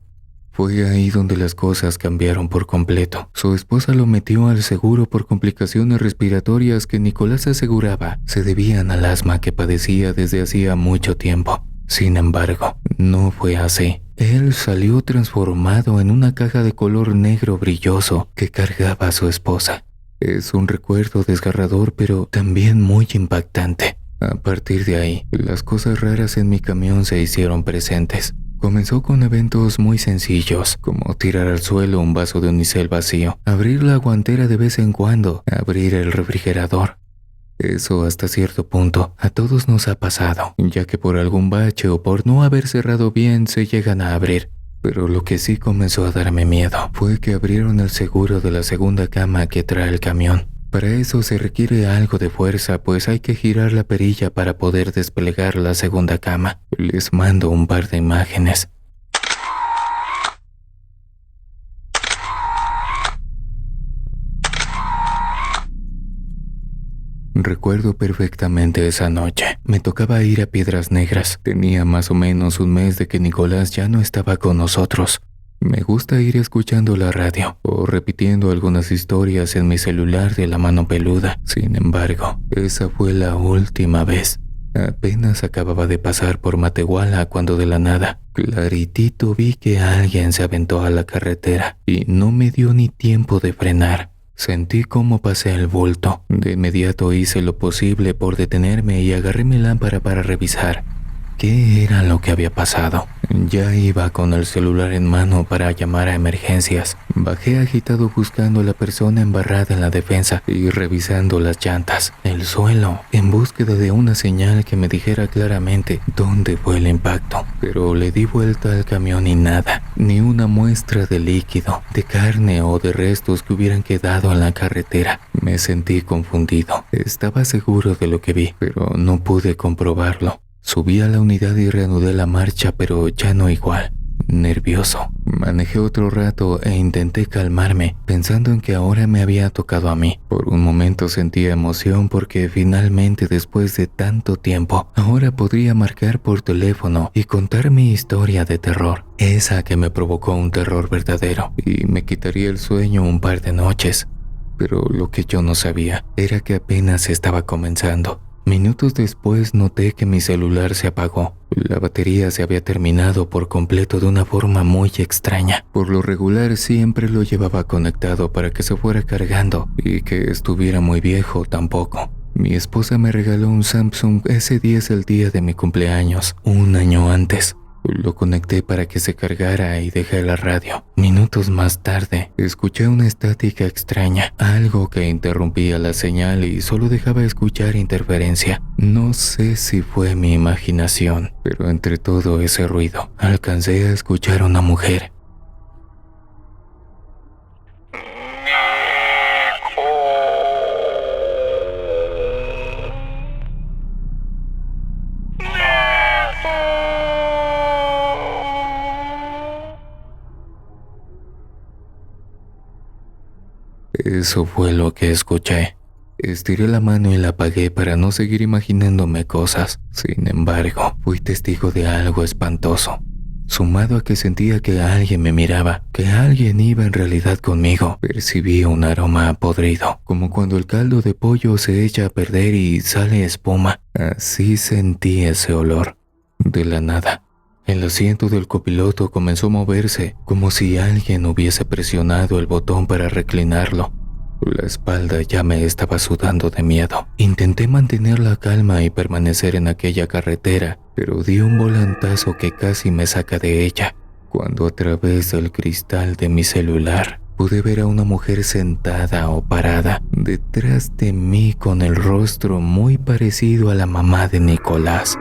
Fue ahí donde las cosas cambiaron por completo. Su esposa lo metió al seguro por complicaciones respiratorias que Nicolás aseguraba se debían al asma que padecía desde hacía mucho tiempo. Sin embargo, no fue así. Él salió transformado en una caja de color negro brilloso que cargaba a su esposa. Es un recuerdo desgarrador, pero también muy impactante. A partir de ahí, las cosas raras en mi camión se hicieron presentes. Comenzó con eventos muy sencillos, como tirar al suelo un vaso de unicel vacío, abrir la guantera de vez en cuando, abrir el refrigerador. Eso hasta cierto punto a todos nos ha pasado, ya que por algún bache o por no haber cerrado bien se llegan a abrir. Pero lo que sí comenzó a darme miedo fue que abrieron el seguro de la segunda cama que trae el camión. Para eso se requiere algo de fuerza, pues hay que girar la perilla para poder desplegar la segunda cama. Les mando un par de imágenes. Recuerdo perfectamente esa noche. Me tocaba ir a Piedras Negras. Tenía más o menos un mes de que Nicolás ya no estaba con nosotros. Me gusta ir escuchando la radio o repitiendo algunas historias en mi celular de la mano peluda. Sin embargo, esa fue la última vez. Apenas acababa de pasar por Matehuala cuando de la nada, claritito vi que alguien se aventó a la carretera y no me dio ni tiempo de frenar. Sentí cómo pasé el bulto. De inmediato hice lo posible por detenerme y agarré mi lámpara para revisar qué era lo que había pasado. Ya iba con el celular en mano para llamar a emergencias. Bajé agitado buscando a la persona embarrada en la defensa y revisando las llantas, el suelo, en búsqueda de una señal que me dijera claramente dónde fue el impacto. Pero le di vuelta al camión y nada, ni una muestra de líquido, de carne o de restos que hubieran quedado en la carretera. Me sentí confundido. Estaba seguro de lo que vi, pero no pude comprobarlo. Subí a la unidad y reanudé la marcha, pero ya no igual. Nervioso. Manejé otro rato e intenté calmarme, pensando en que ahora me había tocado a mí. Por un momento sentía emoción porque finalmente, después de tanto tiempo, ahora podría marcar por teléfono y contar mi historia de terror. Esa que me provocó un terror verdadero y me quitaría el sueño un par de noches. Pero lo que yo no sabía era que apenas estaba comenzando. Minutos después noté que mi celular se apagó. La batería se había terminado por completo de una forma muy extraña. Por lo regular siempre lo llevaba conectado para que se fuera cargando y que estuviera muy viejo tampoco. Mi esposa me regaló un Samsung S10 el día de mi cumpleaños, un año antes. Lo conecté para que se cargara y dejé la radio. Minutos más tarde, escuché una estática extraña, algo que interrumpía la señal y solo dejaba escuchar interferencia. No sé si fue mi imaginación, pero entre todo ese ruido, alcancé a escuchar a una mujer. Eso fue lo que escuché. Estiré la mano y la apagué para no seguir imaginándome cosas. Sin embargo, fui testigo de algo espantoso. Sumado a que sentía que alguien me miraba, que alguien iba en realidad conmigo, percibí un aroma podrido, como cuando el caldo de pollo se echa a perder y sale espuma. Así sentí ese olor. De la nada, el asiento del copiloto comenzó a moverse, como si alguien hubiese presionado el botón para reclinarlo. La espalda ya me estaba sudando de miedo. Intenté mantener la calma y permanecer en aquella carretera, pero di un volantazo que casi me saca de ella, cuando a través del cristal de mi celular pude ver a una mujer sentada o parada detrás de mí con el rostro muy parecido a la mamá de Nicolás.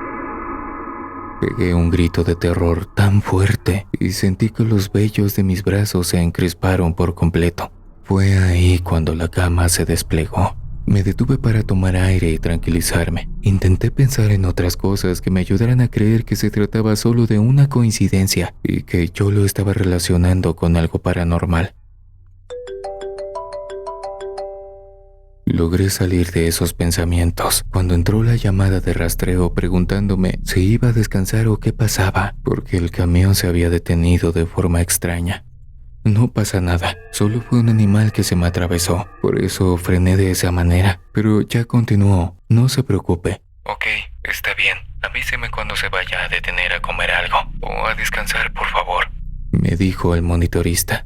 Pegué un grito de terror tan fuerte y sentí que los vellos de mis brazos se encresparon por completo. Fue ahí cuando la cama se desplegó. Me detuve para tomar aire y tranquilizarme. Intenté pensar en otras cosas que me ayudaran a creer que se trataba solo de una coincidencia y que yo lo estaba relacionando con algo paranormal. Logré salir de esos pensamientos cuando entró la llamada de rastreo preguntándome si iba a descansar o qué pasaba, porque el camión se había detenido de forma extraña. No pasa nada, solo fue un animal que se me atravesó, por eso frené de esa manera, pero ya continuó, no se preocupe. Ok, está bien, avíseme cuando se vaya a detener a comer algo o a descansar, por favor, me dijo el monitorista.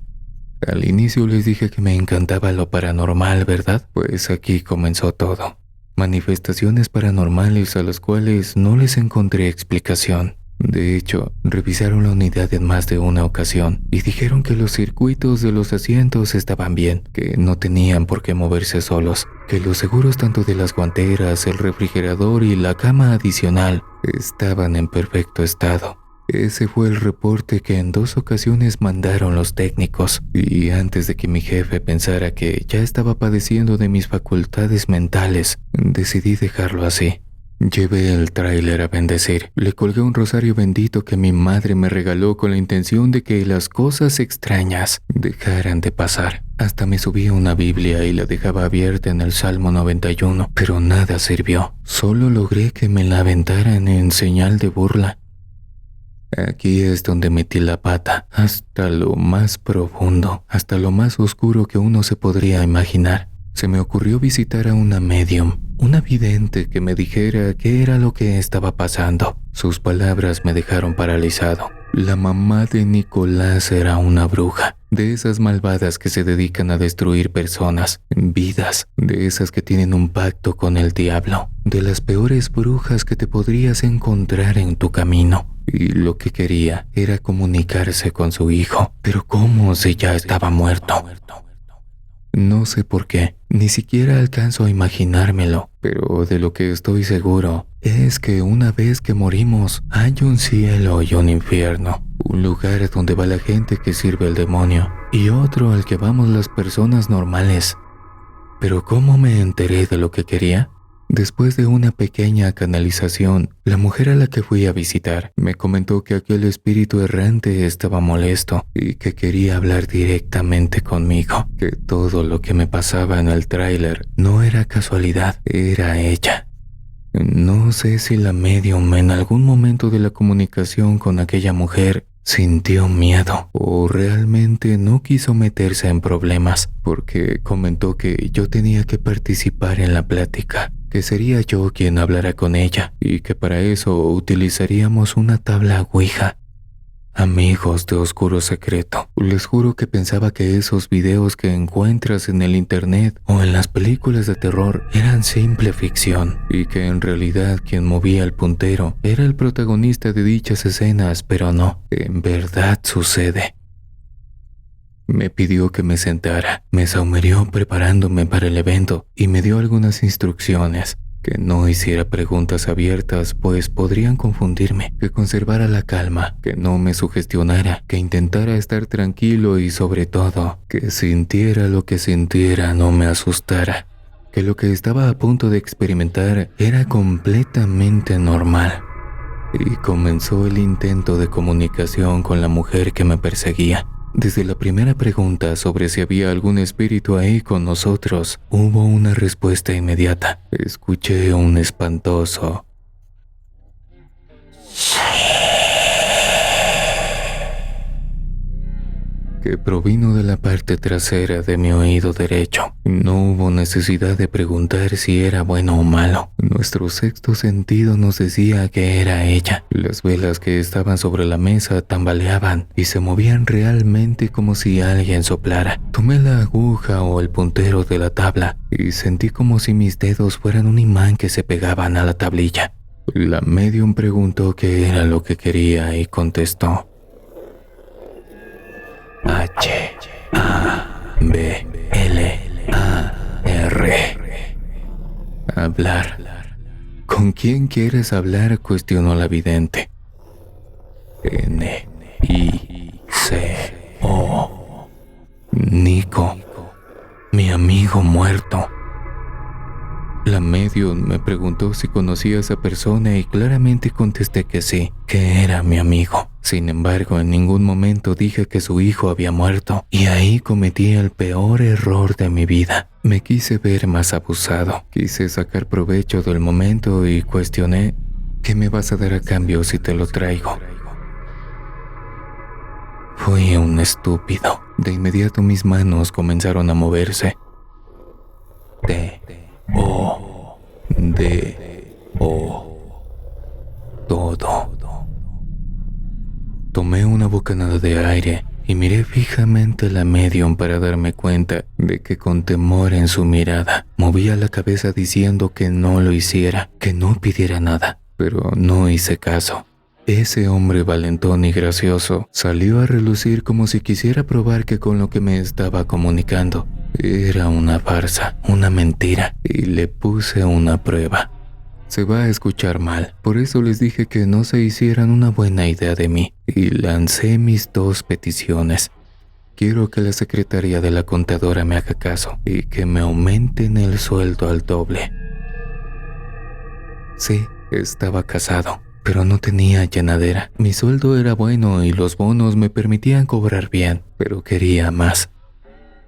Al inicio les dije que me encantaba lo paranormal, ¿verdad? Pues aquí comenzó todo. Manifestaciones paranormales a las cuales no les encontré explicación. De hecho, revisaron la unidad en más de una ocasión y dijeron que los circuitos de los asientos estaban bien, que no tenían por qué moverse solos, que los seguros tanto de las guanteras, el refrigerador y la cama adicional estaban en perfecto estado. Ese fue el reporte que en 2 ocasiones mandaron los técnicos, y antes de que mi jefe pensara que ya estaba padeciendo de mis facultades mentales, decidí dejarlo así. Llevé el tráiler a bendecir, le colgué un rosario bendito que mi madre me regaló con la intención de que las cosas extrañas dejaran de pasar. Hasta me subí a una Biblia y la dejaba abierta en el Salmo 91, pero nada sirvió. Solo logré que me la aventaran en señal de burla. Aquí es donde metí la pata, hasta lo más profundo, hasta lo más oscuro que uno se podría imaginar. Se me ocurrió visitar a una medium, una vidente que me dijera qué era lo que estaba pasando. Sus palabras me dejaron paralizado. La mamá de Nicolás era una bruja, de esas malvadas que se dedican a destruir personas, vidas, de esas que tienen un pacto con el diablo, de las peores brujas que te podrías encontrar en tu camino. Y lo que quería era comunicarse con su hijo. Pero ¿cómo si ya estaba muerto? No sé por qué, ni siquiera alcanzo a imaginármelo, pero de lo que estoy seguro es que una vez que morimos hay un cielo y un infierno, un lugar donde va la gente que sirve al demonio y otro al que vamos las personas normales. Pero ¿cómo me enteré de lo que quería? Después de una pequeña canalización, la mujer a la que fui a visitar me comentó que aquel espíritu errante estaba molesto y que quería hablar directamente conmigo, que todo lo que me pasaba en el tráiler no era casualidad, era ella. No sé si la medium en algún momento de la comunicación con aquella mujer sintió miedo o realmente no quiso meterse en problemas, porque comentó que yo tenía que participar en la plática, que sería yo quien hablara con ella y que para eso utilizaríamos una tabla Ouija. Amigos de Oscuro Secreto, les juro que pensaba que esos videos que encuentras en el internet o en las películas de terror eran simple ficción y que en realidad quien movía el puntero era el protagonista de dichas escenas, pero no, en verdad sucede. Me pidió que me sentara, me sahumerió preparándome para el evento y me dio algunas instrucciones. Que no hiciera preguntas abiertas, pues podrían confundirme, que conservara la calma, que no me sugestionara, que intentara estar tranquilo y sobre todo, que sintiera lo que sintiera no me asustara, que lo que estaba a punto de experimentar era completamente normal. Y comenzó el intento de comunicación con la mujer que me perseguía. Desde la primera pregunta sobre si había algún espíritu ahí con nosotros, hubo una respuesta inmediata. Escuché un espantoso que provino de la parte trasera de mi oído derecho. No hubo necesidad de preguntar si era bueno o malo. Nuestro sexto sentido nos decía que era ella. Las velas que estaban sobre la mesa tambaleaban y se movían realmente como si alguien soplara. Tomé la aguja o el puntero de la tabla y sentí como si mis dedos fueran un imán que se pegaban a la tablilla. La medium preguntó qué era lo que quería y contestó: H-A-B-L-A-R. Hablar. ¿Con quién quieres hablar?, cuestionó la vidente. N-I-C-O. Nico, mi amigo muerto. La medium me preguntó si conocía a esa persona y claramente contesté que sí, que era mi amigo. Sin embargo, en ningún momento dije que su hijo había muerto, y ahí cometí el peor error de mi vida. Me quise ver más abusado, quise sacar provecho del momento y cuestioné: ¿qué me vas a dar a cambio si te lo traigo? Fui un estúpido. De inmediato mis manos comenzaron a moverse. Todo. Tomé una bocanada de aire y miré fijamente a la medium para darme cuenta de que con temor en su mirada movía la cabeza diciendo que no lo hiciera, que no pidiera nada, pero no hice caso. Ese hombre valentón y gracioso salió a relucir como si quisiera probar que con lo que me estaba comunicando era una farsa, una mentira, y le puse una prueba. Se va a escuchar mal, por eso les dije que no se hicieran una buena idea de mí, y lancé mis 2 peticiones. Quiero que la secretaria de la contadora me haga caso y que me aumenten el sueldo al doble. Sí, estaba casado, pero no tenía llenadera. Mi sueldo era bueno y los bonos me permitían cobrar bien, pero quería más.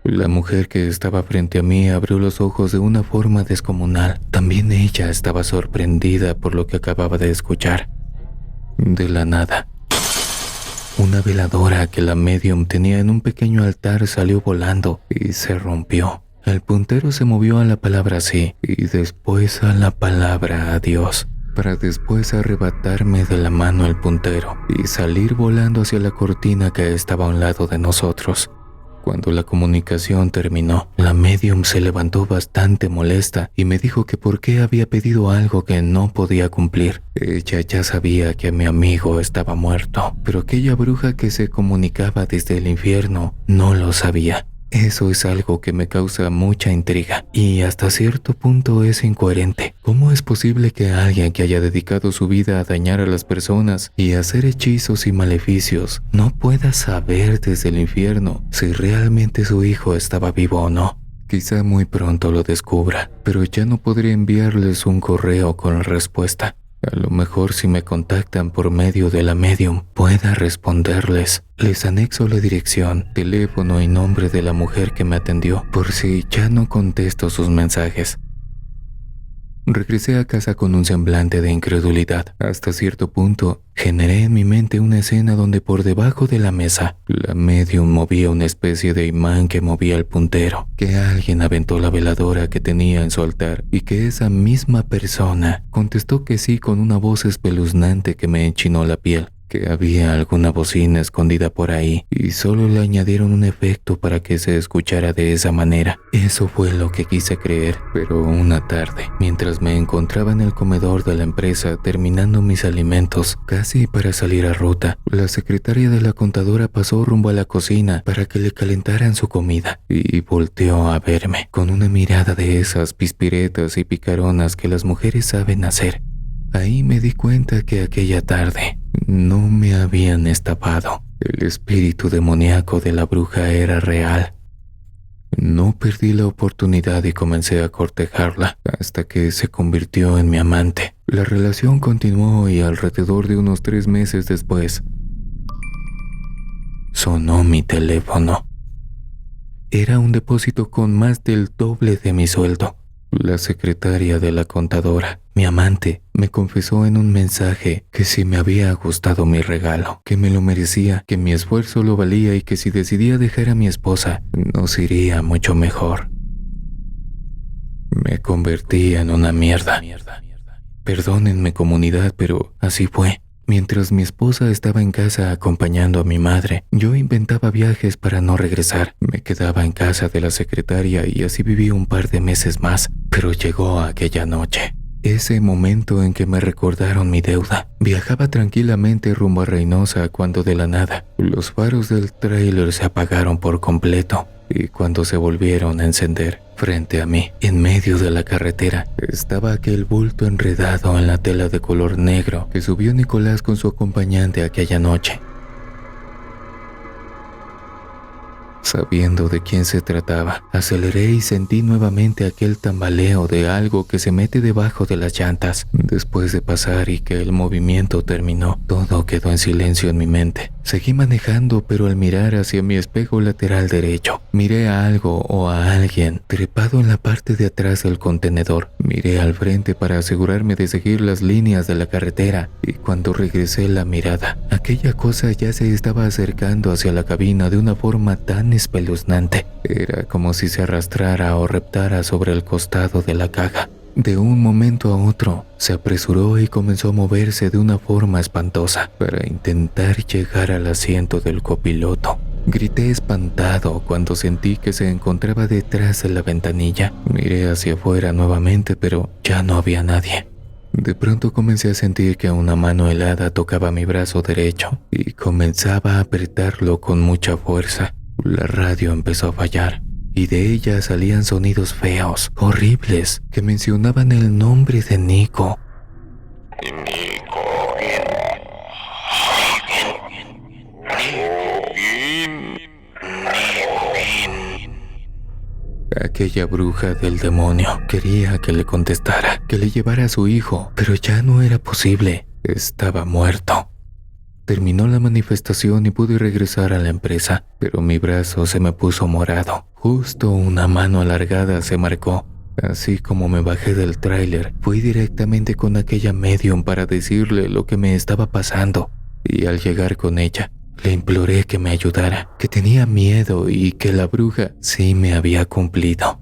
La mujer que estaba frente a mí abrió los ojos de una forma descomunal. También ella estaba sorprendida por lo que acababa de escuchar. De la nada, una veladora que la medium tenía en un pequeño altar salió volando y se rompió. El puntero se movió a la palabra sí y después a la palabra adiós, para después arrebatarme de la mano el puntero y salir volando hacia la cortina que estaba a un lado de nosotros. Cuando la comunicación terminó, la medium se levantó bastante molesta y me dijo que por qué había pedido algo que no podía cumplir. Ella ya sabía que mi amigo estaba muerto, pero aquella bruja que se comunicaba desde el infierno no lo sabía. Eso es algo que me causa mucha intriga y hasta cierto punto es incoherente. ¿Cómo es posible que alguien que haya dedicado su vida a dañar a las personas y a hacer hechizos y maleficios no pueda saber desde el infierno si realmente su hijo estaba vivo o no? Quizá muy pronto lo descubra, pero ya no podré enviarles un correo con respuesta. A lo mejor si me contactan por medio de la medium, pueda responderles. Les anexo la dirección, teléfono y nombre de la mujer que me atendió, por si ya no contesto sus mensajes. Regresé a casa con un semblante de incredulidad. Hasta cierto punto, generé en mi mente una escena donde por debajo de la mesa, la medium movía una especie de imán que movía el puntero, que alguien aventó la veladora que tenía en su altar y que esa misma persona contestó que sí con una voz espeluznante que me enchinó la piel, que había alguna bocina escondida por ahí y solo le añadieron un efecto para que se escuchara de esa manera. Eso fue lo que quise creer, pero una tarde, mientras me encontraba en el comedor de la empresa terminando mis alimentos, casi para salir a ruta, la secretaria de la contadora pasó rumbo a la cocina para que le calentaran su comida y volteó a verme con una mirada de esas pispiretas y picaronas que las mujeres saben hacer. Ahí me di cuenta que aquella tarde no me habían estafado. El espíritu demoníaco de la bruja era real. No perdí la oportunidad y comencé a cortejarla hasta que se convirtió en mi amante. La relación continuó y alrededor de unos 3 meses después, sonó mi teléfono. Era un depósito con más del doble de mi sueldo. La secretaria de la contadora, mi amante, me confesó en un mensaje que si me había gustado mi regalo, que me lo merecía, que mi esfuerzo lo valía y que si decidía dejar a mi esposa, nos iría mucho mejor. Me convertí en una mierda. Perdónenme, comunidad, pero así fue. Mientras mi esposa estaba en casa acompañando a mi madre, yo inventaba viajes para no regresar. Me quedaba en casa de la secretaria y así viví un par de meses más, pero llegó aquella noche. Ese momento en que me recordaron mi deuda. Viajaba tranquilamente rumbo a Reynosa cuando de la nada, los faros del tráiler se apagaron por completo. Y cuando se volvieron a encender, frente a mí, en medio de la carretera, estaba aquel bulto enredado en la tela de color negro que subió Nicolás con su acompañante aquella noche. Sabiendo de quién se trataba, aceleré y sentí nuevamente aquel tambaleo de algo que se mete debajo de las llantas. Después de pasar y que el movimiento terminó, todo quedó en silencio en mi mente. Seguí manejando, pero al mirar hacia mi espejo lateral derecho, miré a algo o a alguien trepado en la parte de atrás del contenedor. Miré al frente para asegurarme de seguir las líneas de la carretera, y cuando regresé la mirada, aquella cosa ya se estaba acercando hacia la cabina de una forma tan espeluznante. Era como si se arrastrara o reptara sobre el costado de la caja. De un momento a otro, se apresuró y comenzó a moverse de una forma espantosa para intentar llegar al asiento del copiloto. Grité espantado cuando sentí que se encontraba detrás de la ventanilla. Miré hacia afuera nuevamente, pero ya no había nadie. De pronto comencé a sentir que una mano helada tocaba mi brazo derecho y comenzaba a apretarlo con mucha fuerza. La radio empezó a fallar y de ella salían sonidos feos, horribles, que mencionaban el nombre de Nico. Aquella bruja del demonio quería que le contestara, que le llevara a su hijo, pero ya no era posible. Estaba muerto. Terminó la manifestación y pude regresar a la empresa, pero mi brazo se me puso morado. Justo una mano alargada se marcó. Así como me bajé del tráiler, fui directamente con aquella medium para decirle lo que me estaba pasando. Y al llegar con ella, le imploré que me ayudara, que tenía miedo y que la bruja sí me había cumplido.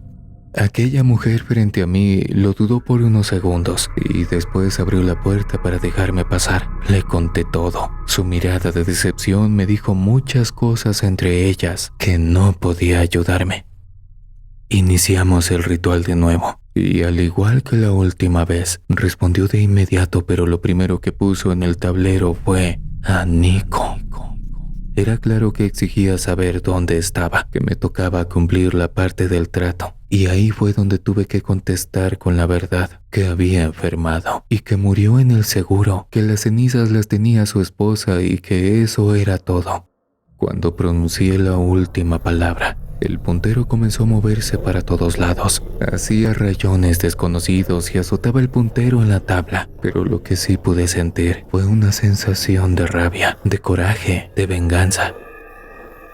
Aquella mujer frente a mí lo dudó por unos segundos y después abrió la puerta para dejarme pasar. Le conté todo. Su mirada de decepción me dijo muchas cosas, entre ellas que no podía ayudarme. Iniciamos el ritual de nuevo y al igual que la última vez, respondió de inmediato, pero lo primero que puso en el tablero fue a Nico. Era claro que exigía saber dónde estaba, que me tocaba cumplir la parte del trato. Y ahí fue donde tuve que contestar con la verdad, que había enfermado y que murió en el seguro, que las cenizas las tenía su esposa y que eso era todo. Cuando pronuncié la última palabra, el puntero comenzó a moverse para todos lados. Hacía rayones desconocidos y azotaba el puntero en la tabla, pero lo que sí pude sentir fue una sensación de rabia, de coraje, de venganza.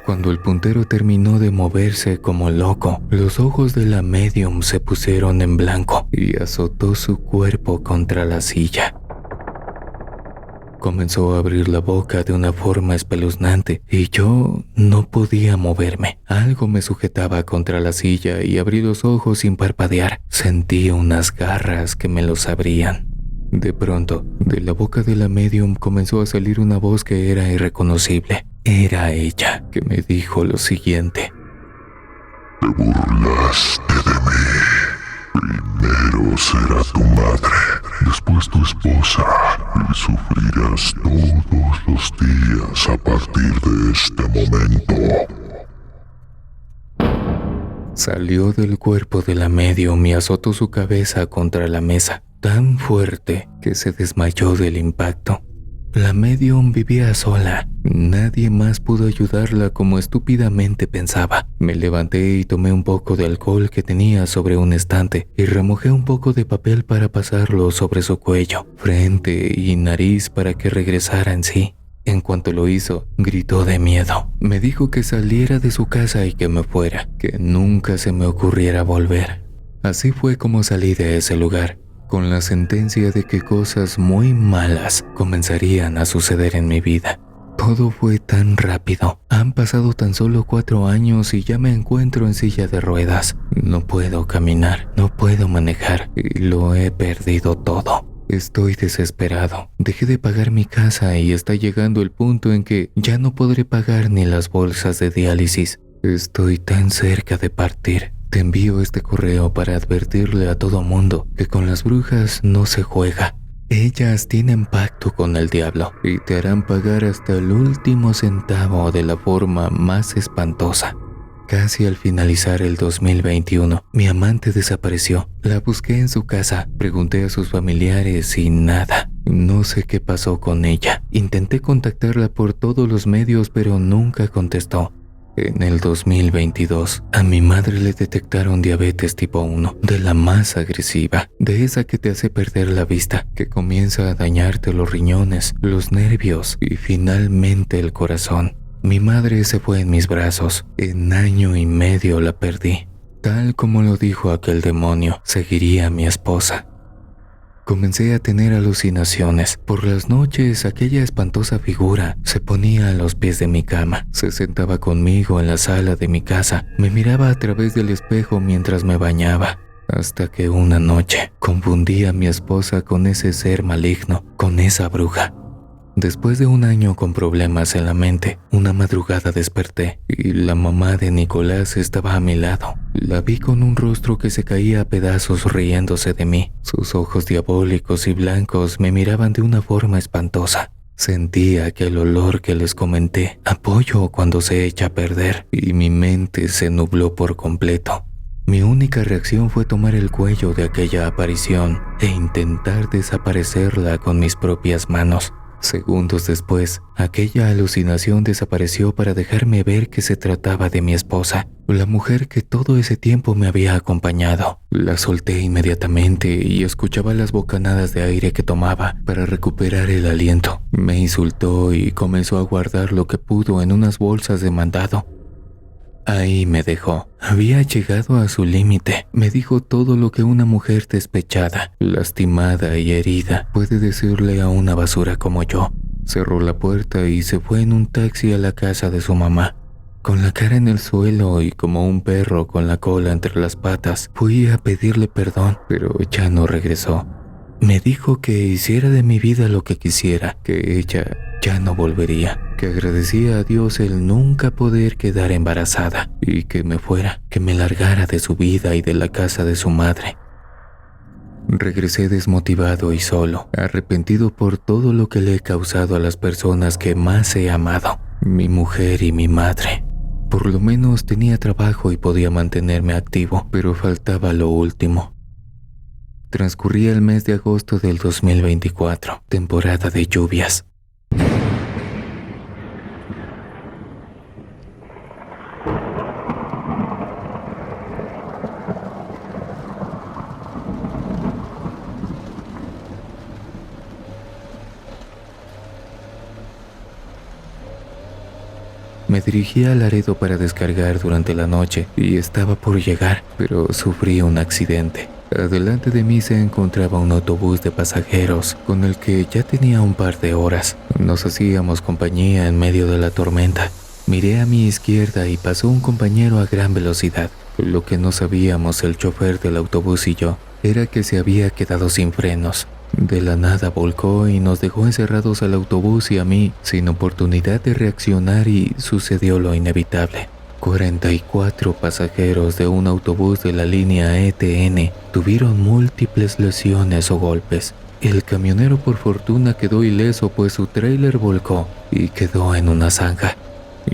Cuando el puntero terminó de moverse como loco, los ojos de la medium se pusieron en blanco y azotó su cuerpo contra la silla. Comenzó a abrir la boca de una forma espeluznante y yo no podía moverme. Algo me sujetaba contra la silla y abrí los ojos sin parpadear. Sentí unas garras que me los abrían. De pronto, de la boca de la medium comenzó a salir una voz que era irreconocible. Era ella, que me dijo lo siguiente. Te burlaste de mí. Primero será tu madre, después tu esposa, y sufrirás todos los días a partir de este momento. Salió del cuerpo de la medium y azotó su cabeza contra la mesa, tan fuerte que se desmayó del impacto. La medium vivía sola. Nadie más pudo ayudarla como estúpidamente pensaba. Me levanté y tomé un poco de alcohol que tenía sobre un estante y remojé un poco de papel para pasarlo sobre su cuello, frente y nariz para que regresara en sí. En cuanto lo hizo, gritó de miedo. Me dijo que saliera de su casa y que me fuera, que nunca se me ocurriera volver. Así fue como salí de ese lugar, con la sentencia de que cosas muy malas comenzarían a suceder en mi vida. Todo fue tan rápido. Han pasado tan solo 4 años y ya me encuentro en silla de ruedas. No puedo caminar, no puedo manejar y lo he perdido todo. Estoy desesperado. Dejé de pagar mi casa y está llegando el punto en que ya no podré pagar ni las bolsas de diálisis. Estoy tan cerca de partir. Te envío este correo para advertirle a todo mundo que con las brujas no se juega. Ellas tienen pacto con el diablo y te harán pagar hasta el último centavo de la forma más espantosa. Casi al finalizar el 2021, mi amante desapareció. La busqué en su casa, pregunté a sus familiares y nada. No sé qué pasó con ella. Intenté contactarla por todos los medios, pero nunca contestó. En el 2022, a mi madre le detectaron diabetes tipo 1, de la más agresiva, de esa que te hace perder la vista, que comienza a dañarte los riñones, los nervios y finalmente el corazón. Mi madre se fue en mis brazos. En 1.5 años la perdí. Tal como lo dijo aquel demonio, seguiría a mi esposa. Comencé a tener alucinaciones. Por las noches, aquella espantosa figura se ponía a los pies de mi cama, se sentaba conmigo en la sala de mi casa, me miraba a través del espejo mientras me bañaba, hasta que una noche confundí a mi esposa con ese ser maligno, con esa bruja. Después de 1 año con problemas en la mente, una madrugada desperté y la mamá de Nicolás estaba a mi lado. La vi con un rostro que se caía a pedazos riéndose de mí. Sus ojos diabólicos y blancos me miraban de una forma espantosa. Sentía aquel olor que les comenté, apoyo cuando se echa a perder, y mi mente se nubló por completo. Mi única reacción fue tomar el cuello de aquella aparición e intentar desaparecerla con mis propias manos. Segundos después, aquella alucinación desapareció para dejarme ver que se trataba de mi esposa, la mujer que todo ese tiempo me había acompañado. La solté inmediatamente y escuchaba las bocanadas de aire que tomaba para recuperar el aliento. Me insultó y comenzó a guardar lo que pudo en unas bolsas de mandado. Ahí me dejó. Había llegado a su límite. Me dijo todo lo que una mujer despechada, lastimada y herida puede decirle a una basura como yo. Cerró la puerta y se fue en un taxi a la casa de su mamá. Con la cara en el suelo y como un perro con la cola entre las patas, fui a pedirle perdón, pero ya no regresó. Me dijo que hiciera de mi vida lo que quisiera, que ella ya no volvería, que agradecía a Dios el nunca poder quedar embarazada y que me fuera, que me largara de su vida y de la casa de su madre. Regresé desmotivado y solo, arrepentido por todo lo que le he causado a las personas que más he amado, mi mujer y mi madre. Por lo menos tenía trabajo y podía mantenerme activo, pero faltaba lo último. Transcurría el mes de agosto del 2024, temporada de lluvias. Me dirigí a Laredo para descargar durante la noche y estaba por llegar, pero sufrí un accidente. Adelante de mí se encontraba un autobús de pasajeros con el que ya tenía un par de horas. Nos hacíamos compañía en medio de la tormenta. Miré a mi izquierda y pasó un compañero a gran velocidad. Lo que no sabíamos el chofer del autobús y yo era que se había quedado sin frenos. De la nada volcó y nos dejó encerrados al autobús y a mí, sin oportunidad de reaccionar, y sucedió lo inevitable. 44 pasajeros de un autobús de la línea ETN tuvieron múltiples lesiones o golpes. El camionero por fortuna quedó ileso, pues su tráiler volcó y quedó en una zanja.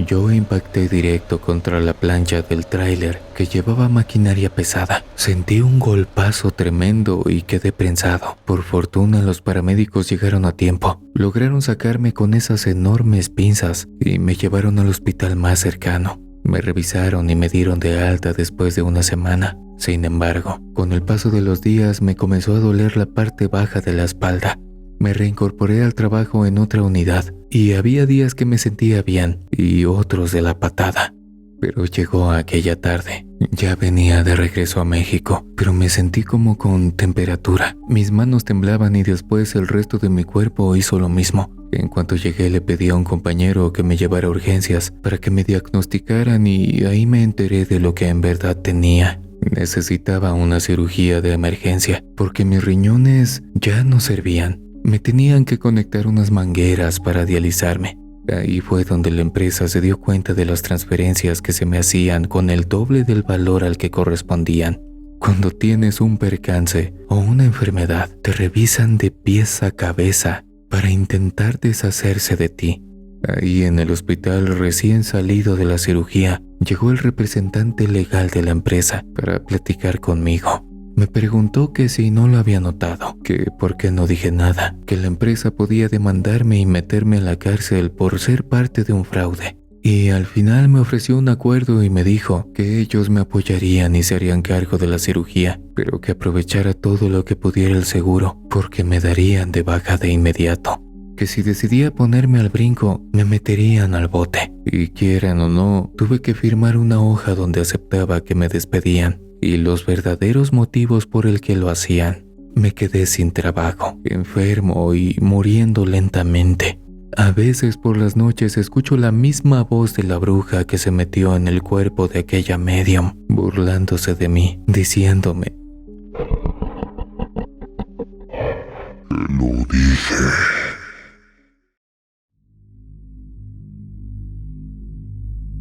Yo impacté directo contra la plancha del tráiler que llevaba maquinaria pesada. Sentí un golpazo tremendo y quedé prensado. Por fortuna los paramédicos llegaron a tiempo. Lograron sacarme con esas enormes pinzas y me llevaron al hospital más cercano. Me revisaron y me dieron de alta después de 1 semana. Sin embargo, con el paso de los días me comenzó a doler la parte baja de la espalda. Me reincorporé al trabajo en otra unidad y había días que me sentía bien y otros de la patada. Pero llegó aquella tarde. Ya venía de regreso a México, pero me sentí como con temperatura. Mis manos temblaban y después el resto de mi cuerpo hizo lo mismo. En cuanto llegué le pedí a un compañero que me llevara a urgencias para que me diagnosticaran y ahí me enteré de lo que en verdad tenía. Necesitaba una cirugía de emergencia porque mis riñones ya no servían. Me tenían que conectar unas mangueras para dializarme. Ahí fue donde la empresa se dio cuenta de las transferencias que se me hacían con el doble del valor al que correspondían. Cuando tienes un percance o una enfermedad, te revisan de pies a cabeza para intentar deshacerse de ti. Ahí en el hospital, recién salido de la cirugía, llegó el representante legal de la empresa para platicar conmigo. Me preguntó que si no lo había notado, que por qué no dije nada, que la empresa podía demandarme y meterme en la cárcel por ser parte de un fraude. Y al final me ofreció un acuerdo y me dijo que ellos me apoyarían y se harían cargo de la cirugía, pero que aprovechara todo lo que pudiera el seguro, porque me darían de baja de inmediato. Que si decidía ponerme al brinco, me meterían al bote. Y quieran o no, tuve que firmar una hoja donde aceptaba que me despedían y los verdaderos motivos por el que lo hacían. Me quedé sin trabajo, enfermo y muriendo lentamente. A veces por las noches escucho la misma voz de la bruja que se metió en el cuerpo de aquella medium, burlándose de mí, diciéndome: Te lo dije.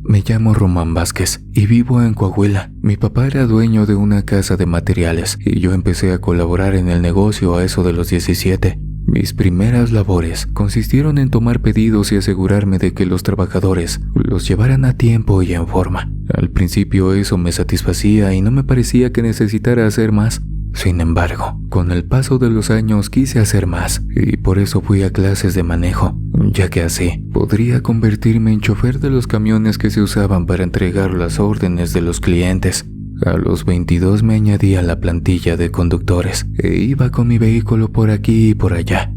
Me llamo Román Vázquez y vivo en Coahuila. Mi papá era dueño de una casa de materiales y yo empecé a colaborar en el negocio a eso de los 17. Mis primeras labores consistieron en tomar pedidos y asegurarme de que los trabajadores los llevaran a tiempo y en forma. Al principio eso me satisfacía y no me parecía que necesitara hacer más. Sin embargo, con el paso de los años quise hacer más y por eso fui a clases de manejo, ya que así podría convertirme en chofer de los camiones que se usaban para entregar las órdenes de los clientes. A los 22 me añadí a la plantilla de conductores e iba con mi vehículo por aquí y por allá.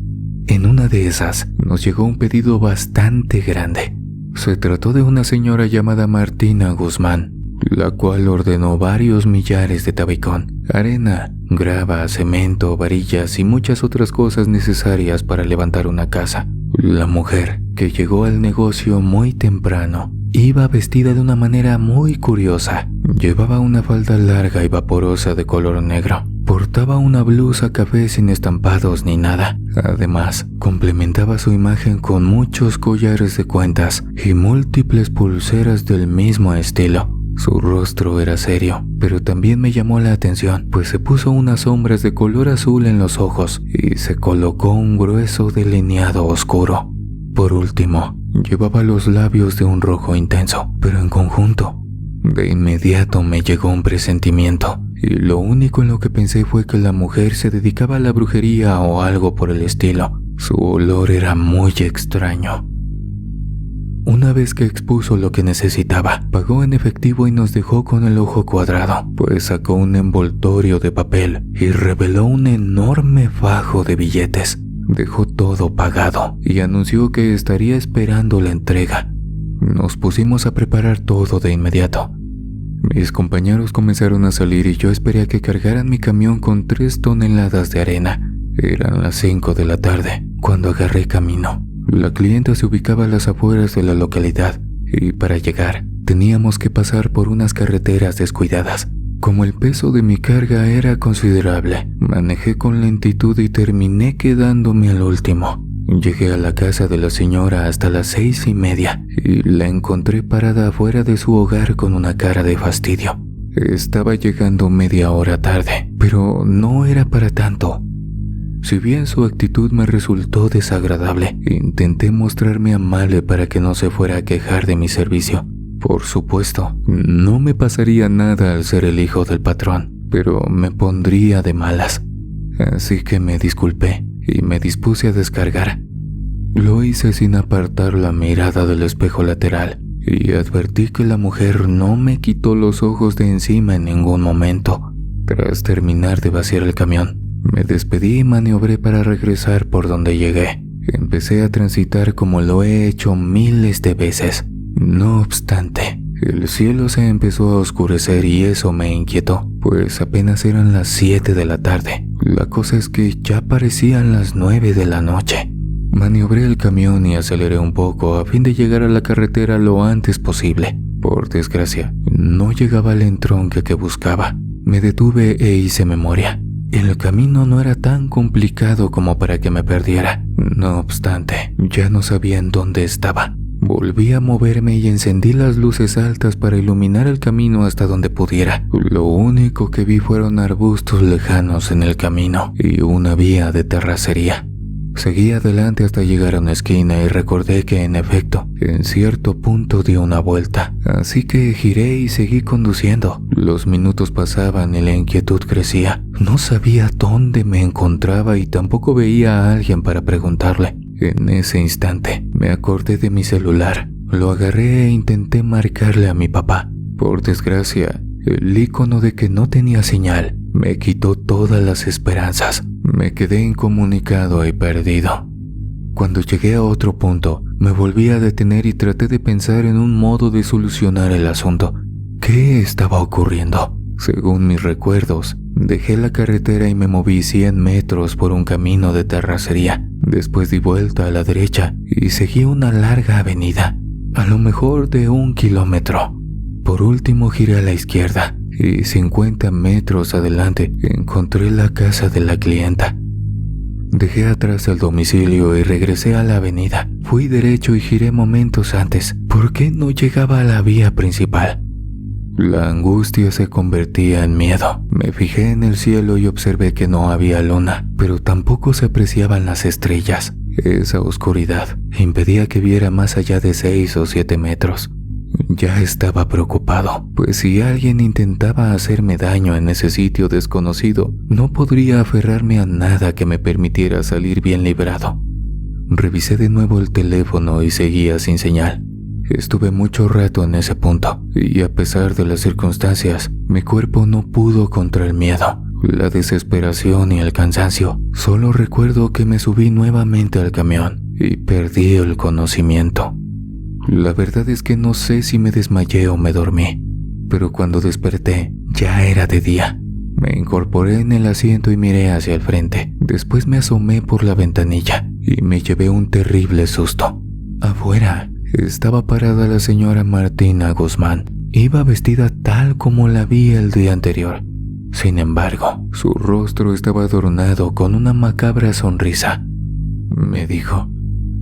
En una de esas nos llegó un pedido bastante grande. Se trató de una señora llamada Martina Guzmán, la cual ordenó varios millares de tabicón, arena, grava, cemento, varillas y muchas otras cosas necesarias para levantar una casa. La mujer, que llegó al negocio muy temprano, iba vestida de una manera muy curiosa. Llevaba una falda larga y vaporosa de color negro. Portaba una blusa café sin estampados ni nada. Además, complementaba su imagen con muchos collares de cuentas y múltiples pulseras del mismo estilo. Su rostro era serio, pero también me llamó la atención, pues se puso unas sombras de color azul en los ojos y se colocó un grueso delineado oscuro. Por último, llevaba los labios de un rojo intenso, pero en conjunto. De inmediato me llegó un presentimiento, y lo único en lo que pensé fue que la mujer se dedicaba a la brujería o algo por el estilo. Su olor era muy extraño. Una vez que expuso lo que necesitaba, pagó en efectivo y nos dejó con el ojo cuadrado, pues sacó un envoltorio de papel y reveló un enorme fajo de billetes. Dejó todo pagado y anunció que estaría esperando la entrega. Nos pusimos a preparar todo de inmediato. Mis compañeros comenzaron a salir y yo esperé a que cargaran mi camión con 3 toneladas de arena. Eran las 5 de la tarde cuando agarré camino. La clienta se ubicaba a las afueras de la localidad y para llegar teníamos que pasar por unas carreteras descuidadas. Como el peso de mi carga era considerable, manejé con lentitud y terminé quedándome al último. Llegué a la casa de la señora hasta las 6:30 y la encontré parada afuera de su hogar con una cara de fastidio. Estaba llegando media hora tarde, pero no era para tanto. Si bien su actitud me resultó desagradable, intenté mostrarme amable para que no se fuera a quejar de mi servicio. Por supuesto, no me pasaría nada al ser el hijo del patrón, pero me pondría de malas. Así que me disculpé y me dispuse a descargar. Lo hice sin apartar la mirada del espejo lateral y advertí que la mujer no me quitó los ojos de encima en ningún momento. Tras terminar de vaciar el camión, me despedí y maniobré para regresar por donde llegué. Empecé a transitar como lo he hecho miles de veces. No obstante, el cielo se empezó a oscurecer y eso me inquietó, pues apenas eran las 7 de la tarde. La cosa es que ya parecían las 9 de la noche. Maniobré el camión y aceleré un poco a fin de llegar a la carretera lo antes posible. Por desgracia, no llegaba al entronque que buscaba. Me detuve e hice memoria. El camino no era tan complicado como para que me perdiera. No obstante, ya no sabía en dónde estaba. Volví a moverme y encendí las luces altas para iluminar el camino hasta donde pudiera. Lo único que vi fueron arbustos lejanos en el camino y una vía de terracería. Seguí adelante hasta llegar a una esquina y recordé que, en efecto, en cierto punto di una vuelta. Así que giré y seguí conduciendo. Los minutos pasaban y la inquietud crecía. No sabía dónde me encontraba y tampoco veía a alguien para preguntarle. En ese instante, me acordé de mi celular. Lo agarré e intenté marcarle a mi papá. Por desgracia, el icono de que no tenía señal me quitó todas las esperanzas. Me quedé incomunicado y perdido. Cuando llegué a otro punto, me volví a detener y traté de pensar en un modo de solucionar el asunto. ¿Qué estaba ocurriendo? Según mis recuerdos, dejé la carretera y me moví 100 metros por un camino de terracería. Después di vuelta a la derecha y seguí una larga avenida, a lo mejor de 1 kilómetro. Por último giré a la izquierda y 50 metros adelante encontré la casa de la clienta. Dejé atrás el domicilio y regresé a la avenida. Fui derecho y giré momentos antes. ¿Por qué no llegaba a la vía principal? La angustia se convertía en miedo. Me fijé en el cielo y observé que no había luna, pero tampoco se apreciaban las estrellas. Esa oscuridad impedía que viera más allá de 6 o 7 metros. Ya estaba preocupado, pues si alguien intentaba hacerme daño en ese sitio desconocido, no podría aferrarme a nada que me permitiera salir bien librado. Revisé de nuevo el teléfono y seguía sin señal. Estuve mucho rato en ese punto, y a pesar de las circunstancias, mi cuerpo no pudo contra el miedo, la desesperación y el cansancio. Solo recuerdo que me subí nuevamente al camión y perdí el conocimiento. La verdad es que no sé si me desmayé o me dormí, pero cuando desperté ya era de día. Me incorporé en el asiento y miré hacia el frente. Después me asomé por la ventanilla y me llevé un terrible susto. Afuera estaba parada la señora Martina Guzmán. Iba vestida tal como la vi el día anterior. Sin embargo, su rostro estaba adornado con una macabra sonrisa. Me dijo: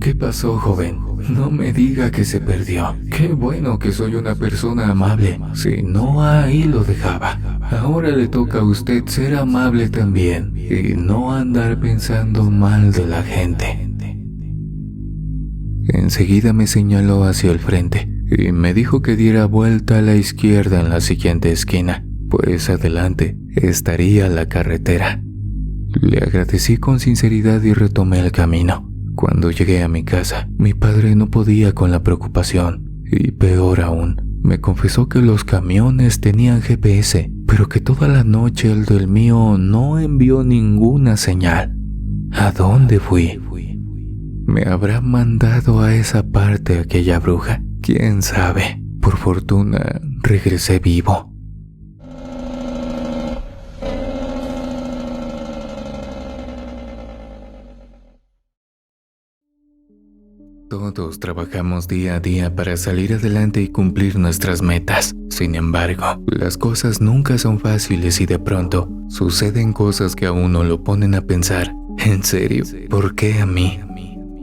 «¿Qué pasó, joven? No me diga que se perdió. Qué bueno que soy una persona amable. Si no, ahí lo dejaba. Ahora le toca a usted ser amable también y no andar pensando mal de la gente». Enseguida me señaló hacia el frente y me dijo que diera vuelta a la izquierda en la siguiente esquina, pues adelante estaría la carretera. Le agradecí con sinceridad y retomé el camino. Cuando llegué a mi casa, mi padre no podía con la preocupación, y peor aún, me confesó que los camiones tenían GPS, pero que toda la noche el del mío no envió ninguna señal. ¿A dónde fui? ¿Me habrá mandado a esa parte aquella bruja? ¿Quién sabe? Por fortuna, regresé vivo. Todos trabajamos día a día para salir adelante y cumplir nuestras metas. Sin embargo, las cosas nunca son fáciles y de pronto suceden cosas que a uno lo ponen a pensar: ¿en serio? ¿Por qué a mí?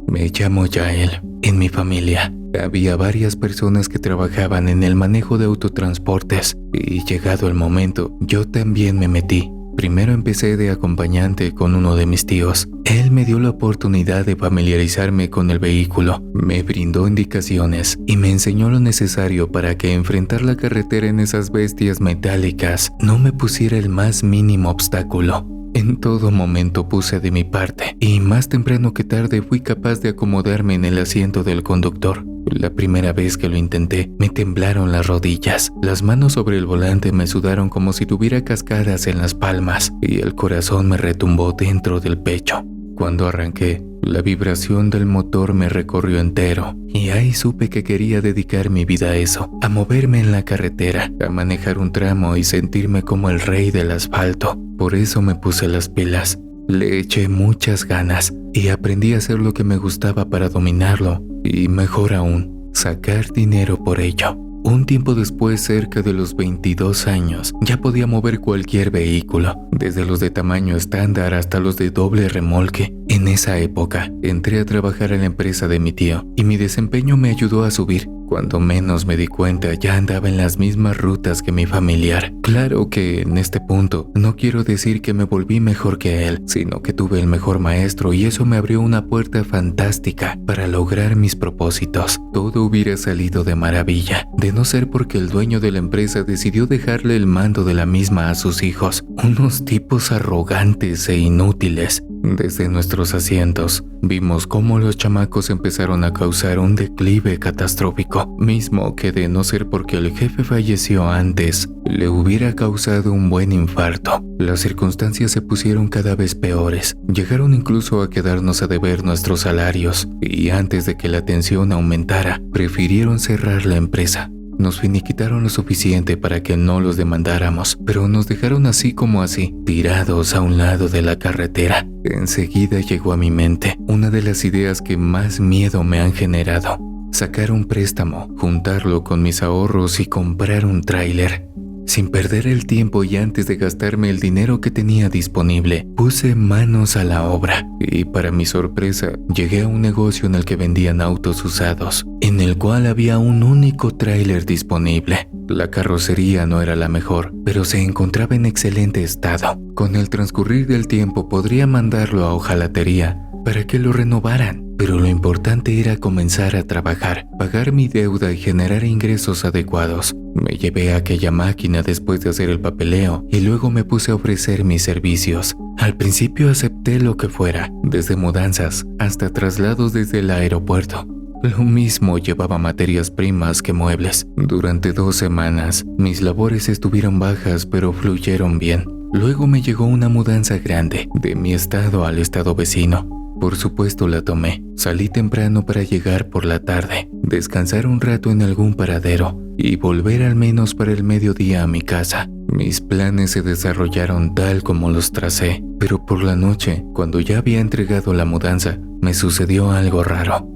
Me llamo Yael. En mi familia había varias personas que trabajaban en el manejo de autotransportes y llegado el momento, yo también me metí. Primero empecé de acompañante con uno de mis tíos. Él me dio la oportunidad de familiarizarme con el vehículo, me brindó indicaciones y me enseñó lo necesario para que enfrentar la carretera en esas bestias metálicas no me pusiera el más mínimo obstáculo. En todo momento puse de mi parte y más temprano que tarde fui capaz de acomodarme en el asiento del conductor. La primera vez que lo intenté, me temblaron las rodillas, las manos sobre el volante me sudaron como si tuviera cascadas en las palmas y el corazón me retumbó dentro del pecho. Cuando arranqué, la vibración del motor me recorrió entero y ahí supe que quería dedicar mi vida a eso, a moverme en la carretera, a manejar un tramo y sentirme como el rey del asfalto. Por eso me puse las pilas, le eché muchas ganas y aprendí a hacer lo que me gustaba para dominarlo y, mejor aún, sacar dinero por ello. Un tiempo después, cerca de los 22 años, ya podía mover cualquier vehículo, desde los de tamaño estándar hasta los de doble remolque. En esa época, entré a trabajar en la empresa de mi tío y mi desempeño me ayudó a subir. Cuando menos me di cuenta, ya andaba en las mismas rutas que mi familiar. Claro que en este punto no quiero decir que me volví mejor que él, sino que tuve el mejor maestro y eso me abrió una puerta fantástica para lograr mis propósitos. Todo hubiera salido de maravilla, de no ser porque el dueño de la empresa decidió dejarle el mando de la misma a sus hijos, unos tipos arrogantes e inútiles. Desde nuestros asientos, vimos cómo los chamacos empezaron a causar un declive catastrófico, mismo que de no ser porque el jefe falleció antes, le hubiera causado un buen infarto. Las circunstancias se pusieron cada vez peores, llegaron incluso a quedarnos a deber nuestros salarios, y antes de que la tensión aumentara, prefirieron cerrar la empresa. Nos finiquitaron lo suficiente para que no los demandáramos, pero nos dejaron así como así, tirados a un lado de la carretera. Enseguida llegó a mi mente una de las ideas que más miedo me han generado: sacar un préstamo, juntarlo con mis ahorros y comprar un tráiler. Sin perder el tiempo y antes de gastarme el dinero que tenía disponible, puse manos a la obra y, para mi sorpresa, llegué a un negocio en el que vendían autos usados, en el cual había un único tráiler disponible. La carrocería no era la mejor, pero se encontraba en excelente estado. Con el transcurrir del tiempo podría mandarlo a hojalatería para que lo renovaran, pero lo importante era comenzar a trabajar, pagar mi deuda y generar ingresos adecuados. Me llevé a aquella máquina después de hacer el papeleo y luego me puse a ofrecer mis servicios. Al principio acepté lo que fuera, desde mudanzas hasta traslados desde el aeropuerto. Lo mismo llevaba materias primas que muebles. Durante 2 semanas, mis labores estuvieron bajas pero fluyeron bien. Luego me llegó una mudanza grande, de mi estado al estado vecino. Por supuesto la tomé. Salí temprano para llegar por la tarde, descansar un rato en algún paradero y volver al menos para el mediodía a mi casa. Mis planes se desarrollaron tal como los tracé, pero por la noche, cuando ya había entregado la mudanza, me sucedió algo raro.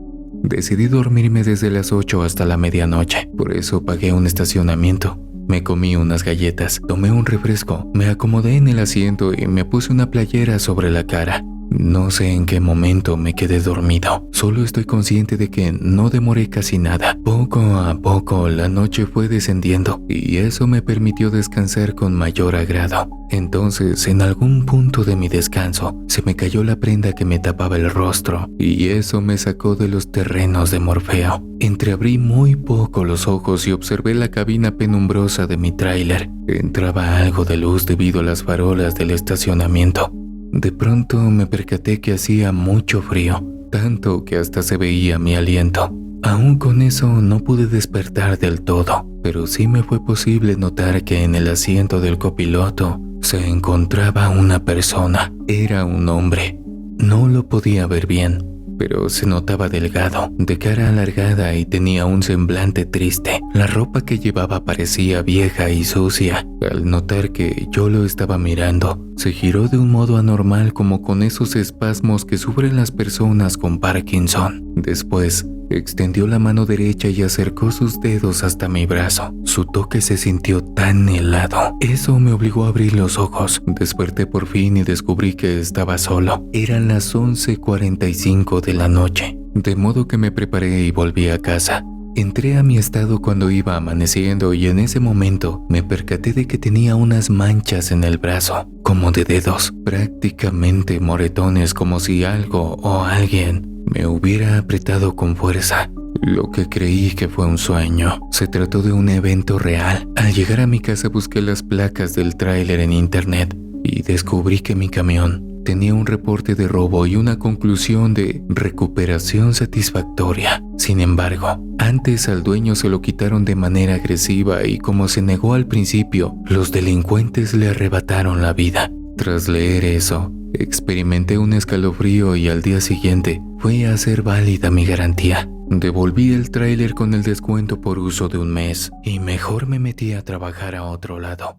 Decidí dormirme desde las 8 hasta la medianoche, por eso pagué un estacionamiento. Me comí unas galletas, tomé un refresco, me acomodé en el asiento y me puse una playera sobre la cara. No sé en qué momento me quedé dormido, solo estoy consciente de que no demoré casi nada. Poco a poco la noche fue descendiendo y eso me permitió descansar con mayor agrado. Entonces, en algún punto de mi descanso, se me cayó la prenda que me tapaba el rostro y eso me sacó de los terrenos de Morfeo. Entreabrí muy poco los ojos y observé la cabina penumbrosa de mi tráiler. Entraba algo de luz debido a las farolas del estacionamiento. De pronto me percaté que hacía mucho frío, tanto que hasta se veía mi aliento. Aún con eso no pude despertar del todo, pero sí me fue posible notar que en el asiento del copiloto se encontraba una persona. Era un hombre. No lo podía ver bien, pero se notaba delgado, de cara alargada y tenía un semblante triste. La ropa que llevaba parecía vieja y sucia. Al notar que yo lo estaba mirando, se giró de un modo anormal, como con esos espasmos que sufren las personas con Parkinson. Después, extendió la mano derecha y acercó sus dedos hasta mi brazo. Su toque se sintió tan helado. Eso me obligó a abrir los ojos. Desperté por fin y descubrí que estaba solo. Eran las 11:45 de la noche, de modo que me preparé y volví a casa. Entré a mi estado cuando iba amaneciendo y en ese momento me percaté de que tenía unas manchas en el brazo, como de dedos, prácticamente moretones, como si algo o alguien me hubiera apretado con fuerza. Lo que creí que fue un sueño. Se trató de un evento real. Al llegar a mi casa busqué las placas del tráiler en internet y descubrí que mi camión tenía un reporte de robo y una conclusión de recuperación satisfactoria. Sin embargo, antes al dueño se lo quitaron de manera agresiva y, como se negó al principio, los delincuentes le arrebataron la vida. Tras leer eso, experimenté un escalofrío y al día siguiente fue a hacer válida mi garantía. Devolví el tráiler con el descuento por uso de un mes y mejor me metí a trabajar a otro lado.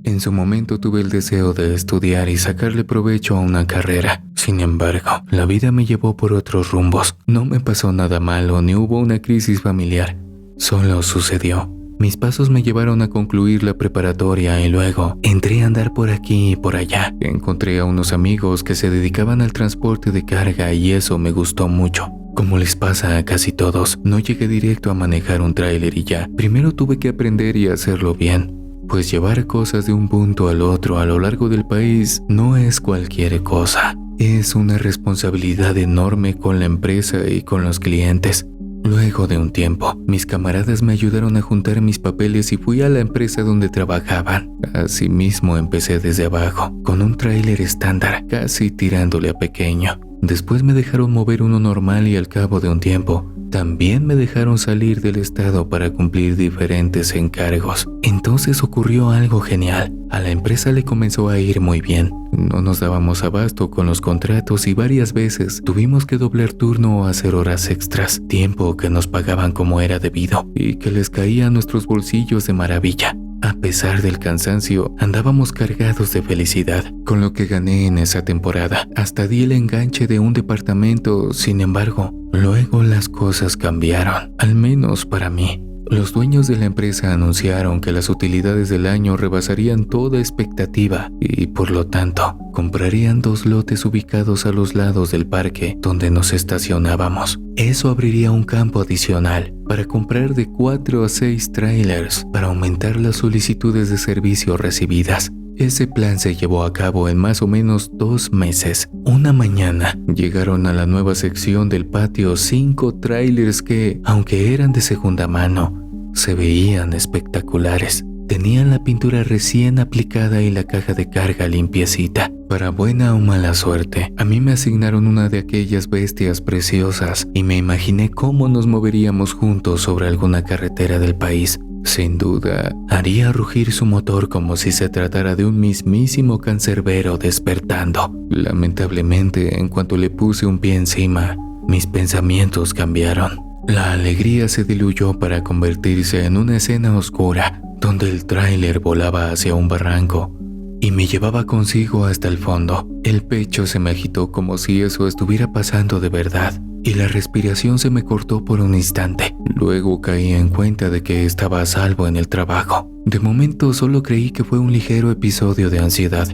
En su momento tuve el deseo de estudiar y sacarle provecho a una carrera. Sin embargo, la vida me llevó por otros rumbos. No me pasó nada malo ni hubo una crisis familiar. Solo sucedió. Mis pasos me llevaron a concluir la preparatoria y luego entré a andar por aquí y por allá. Encontré a unos amigos que se dedicaban al transporte de carga y eso me gustó mucho. Como les pasa a casi todos, no llegué directo a manejar un tráiler y ya. Primero tuve que aprender y hacerlo bien. Pues llevar cosas de un punto al otro a lo largo del país no es cualquier cosa. Es una responsabilidad enorme con la empresa y con los clientes. Luego de un tiempo, mis camaradas me ayudaron a juntar mis papeles y fui a la empresa donde trabajaban. Asimismo, empecé desde abajo, con un tráiler estándar, casi tirándole a pequeño. Después me dejaron mover uno normal y al cabo de un tiempo, también me dejaron salir del estado para cumplir diferentes encargos. Entonces ocurrió algo genial. A la empresa le comenzó a ir muy bien. No nos dábamos abasto con los contratos y varias veces tuvimos que doblar turno o hacer horas extras, tiempo que nos pagaban como era debido y que les caía a nuestros bolsillos de maravilla. A pesar del cansancio, andábamos cargados de felicidad con lo que gané en esa temporada. Hasta di el enganche de un departamento, sin embargo, luego las cosas cambiaron, al menos para mí. Los dueños de la empresa anunciaron que las utilidades del año rebasarían toda expectativa y, por lo tanto, comprarían 2 lotes ubicados a los lados del parque donde nos estacionábamos. Eso abriría un campo adicional para comprar de 4 a 6 trailers para aumentar las solicitudes de servicio recibidas. Ese plan se llevó a cabo en más o menos 2 meses. Una mañana llegaron a la nueva sección del patio 5 trailers que, aunque eran de segunda mano, se veían espectaculares. Tenían la pintura recién aplicada y la caja de carga limpiecita. Para buena o mala suerte, a mí me asignaron una de aquellas bestias preciosas y me imaginé cómo nos moveríamos juntos sobre alguna carretera del país. Sin duda, haría rugir su motor como si se tratara de un mismísimo cancerbero despertando. Lamentablemente, en cuanto le puse un pie encima, mis pensamientos cambiaron. La alegría se diluyó para convertirse en una escena oscura, donde el tráiler volaba hacia un barranco y me llevaba consigo hasta el fondo. El pecho se me agitó como si eso estuviera pasando de verdad, y la respiración se me cortó por un instante. Luego caí en cuenta de que estaba a salvo en el trabajo. De momento solo creí que fue un ligero episodio de ansiedad.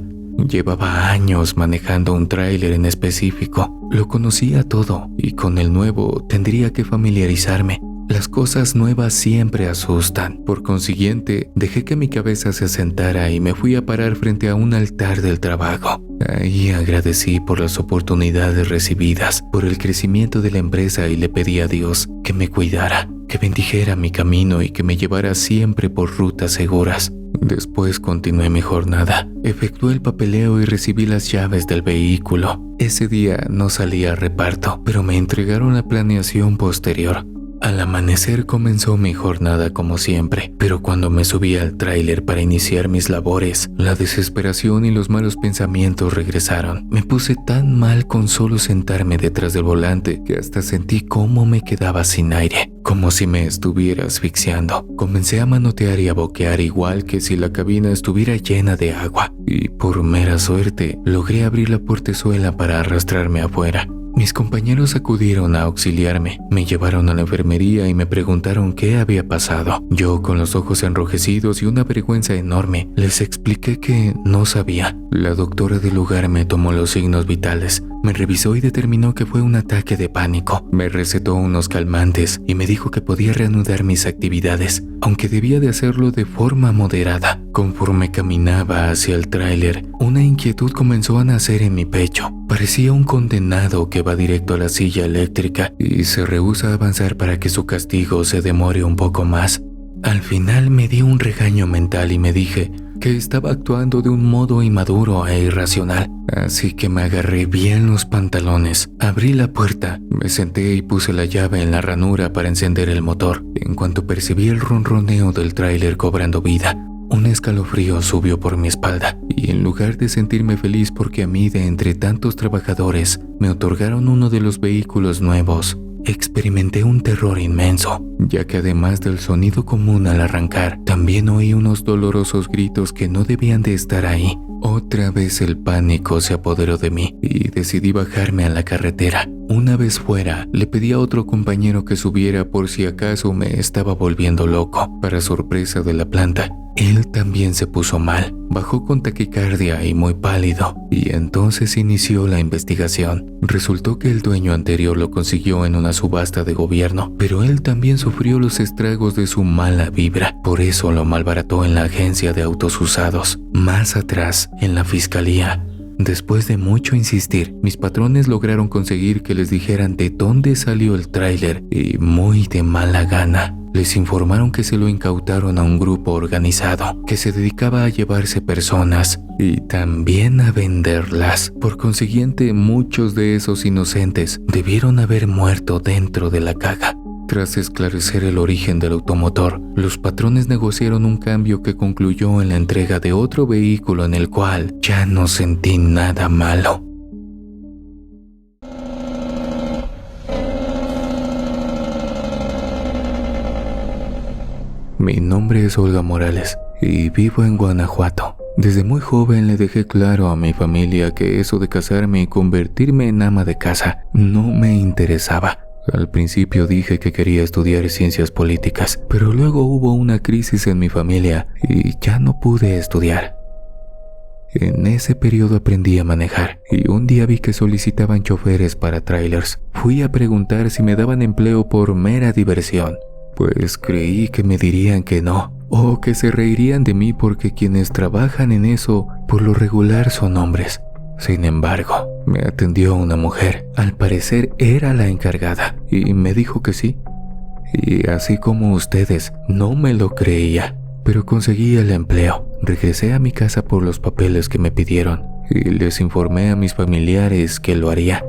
Llevaba años manejando un tráiler en específico. Lo conocía todo y con el nuevo tendría que familiarizarme. Las cosas nuevas siempre asustan. Por consiguiente, dejé que mi cabeza se asentara y me fui a parar frente a un altar del trabajo. Ahí agradecí por las oportunidades recibidas, por el crecimiento de la empresa y le pedí a Dios que me cuidara, que bendijera mi camino y que me llevara siempre por rutas seguras. Después continué mi jornada. Efectué el papeleo y recibí las llaves del vehículo. Ese día no salí a reparto, pero me entregaron la planeación posterior. Al amanecer comenzó mi jornada como siempre, pero cuando me subí al tráiler para iniciar mis labores, la desesperación y los malos pensamientos regresaron. Me puse tan mal con solo sentarme detrás del volante que hasta sentí cómo me quedaba sin aire, como si me estuviera asfixiando. Comencé a manotear y a boquear igual que si la cabina estuviera llena de agua, y por mera suerte logré abrir la portezuela para arrastrarme afuera. Mis compañeros acudieron a auxiliarme, me llevaron a la enfermería y me preguntaron qué había pasado. Yo, con los ojos enrojecidos y una vergüenza enorme, les expliqué que no sabía. La doctora del lugar me tomó los signos vitales, me revisó y determinó que fue un ataque de pánico. Me recetó unos calmantes y me dijo que podía reanudar mis actividades, aunque debía de hacerlo de forma moderada. Conforme caminaba hacia el tráiler, una inquietud comenzó a nacer en mi pecho. Parecía un condenado que va directo a la silla eléctrica y se rehúsa a avanzar para que su castigo se demore un poco más. Al final me di un regaño mental y me dije que estaba actuando de un modo inmaduro e irracional. Así que me agarré bien los pantalones, abrí la puerta, me senté y puse la llave en la ranura para encender el motor. En cuanto percibí el ronroneo del tráiler cobrando vida, un escalofrío subió por mi espalda y en lugar de sentirme feliz porque a mí de entre tantos trabajadores me otorgaron uno de los vehículos nuevos, experimenté un terror inmenso, ya que además del sonido común al arrancar, también oí unos dolorosos gritos que no debían de estar ahí. Otra vez el pánico se apoderó de mí y decidí bajarme a la carretera. Una vez fuera, le pedí a otro compañero que subiera por si acaso me estaba volviendo loco. Para sorpresa de la planta, él también se puso mal, bajó con taquicardia y muy pálido, y entonces inició la investigación. Resultó que el dueño anterior lo consiguió en una subasta de gobierno, pero él también sufrió los estragos de su mala vibra, por eso lo malbarató en la agencia de autos usados. Más atrás, en la fiscalía, Después de mucho insistir, mis patrones lograron conseguir que les dijeran de dónde salió el tráiler y muy de mala gana les informaron que se lo incautaron a un grupo organizado que se dedicaba a llevarse personas y también a venderlas. Por consiguiente, muchos de esos inocentes debieron haber muerto dentro de la caja. Tras esclarecer el origen del automotor, los patrones negociaron un cambio que concluyó en la entrega de otro vehículo en el cual ya no sentí nada malo. Mi nombre es Olga Morales y vivo en Guanajuato. Desde muy joven le dejé claro a mi familia que eso de casarme y convertirme en ama de casa no me interesaba. Al principio dije que quería estudiar ciencias políticas, pero luego hubo una crisis en mi familia y ya no pude estudiar. En ese periodo aprendí a manejar y un día vi que solicitaban choferes para trailers. Fui a preguntar si me daban empleo por mera diversión, pues creí que me dirían que no, o que se reirían de mí porque quienes trabajan en eso por lo regular son hombres. Sin embargo, me atendió una mujer, al parecer era la encargada, y me dijo que sí. Y así como ustedes, no me lo creía, pero conseguí el empleo. Regresé a mi casa por los papeles que me pidieron, y les informé a mis familiares que lo haría.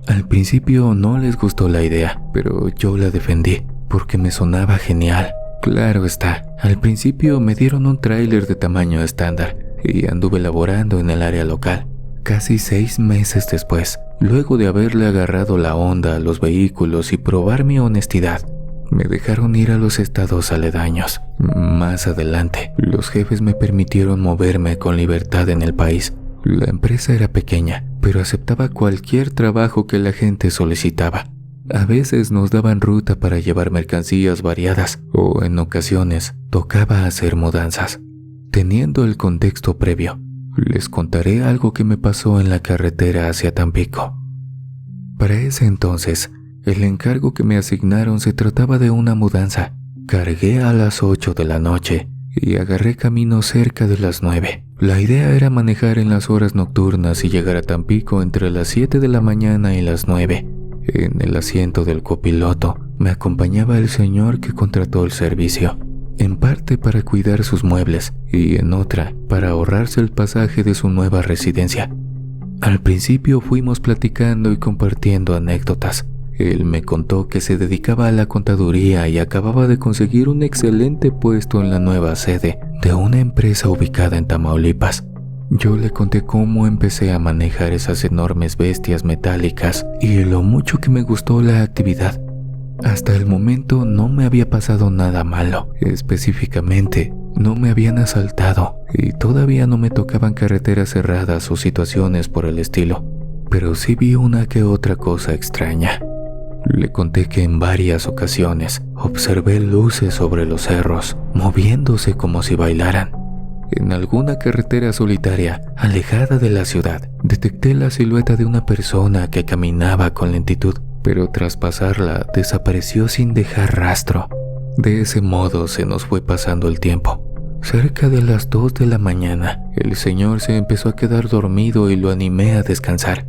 Al principio no les gustó la idea, pero yo la defendí, porque me sonaba genial. Claro está, al principio me dieron un tráiler de tamaño estándar, y anduve laborando en el área local. Casi 6 meses después, luego de haberle agarrado la onda a los vehículos y probar mi honestidad, me dejaron ir a los estados aledaños. Más adelante, los jefes me permitieron moverme con libertad en el país. La empresa era pequeña, pero aceptaba cualquier trabajo que la gente solicitaba. A veces nos daban ruta para llevar mercancías variadas o en ocasiones tocaba hacer mudanzas. Teniendo el contexto previo, les contaré algo que me pasó en la carretera hacia Tampico. Para ese entonces, el encargo que me asignaron se trataba de una mudanza. Cargué a las 8 de la noche y agarré camino cerca de las 9. La idea era manejar en las horas nocturnas y llegar a Tampico entre las 7 de la mañana y las 9. En el asiento del copiloto me acompañaba el señor que contrató el servicio, en parte para cuidar sus muebles y en otra para ahorrarse el pasaje de su nueva residencia. Al principio fuimos platicando y compartiendo anécdotas. Él me contó que se dedicaba a la contaduría y acababa de conseguir un excelente puesto en la nueva sede de una empresa ubicada en Tamaulipas. Yo le conté cómo empecé a manejar esas enormes bestias metálicas y lo mucho que me gustó la actividad. Hasta el momento no me había pasado nada malo. Específicamente, no me habían asaltado y todavía no me tocaban carreteras cerradas o situaciones por el estilo. Pero sí vi una que otra cosa extraña. Le conté que en varias ocasiones observé luces sobre los cerros, moviéndose como si bailaran. En alguna carretera solitaria, alejada de la ciudad, detecté la silueta de una persona que caminaba con lentitud, pero tras pasarla desapareció sin dejar rastro. De ese modo se nos fue pasando el tiempo. Cerca de las 2 de la mañana, el señor se empezó a quedar dormido y lo animé a descansar.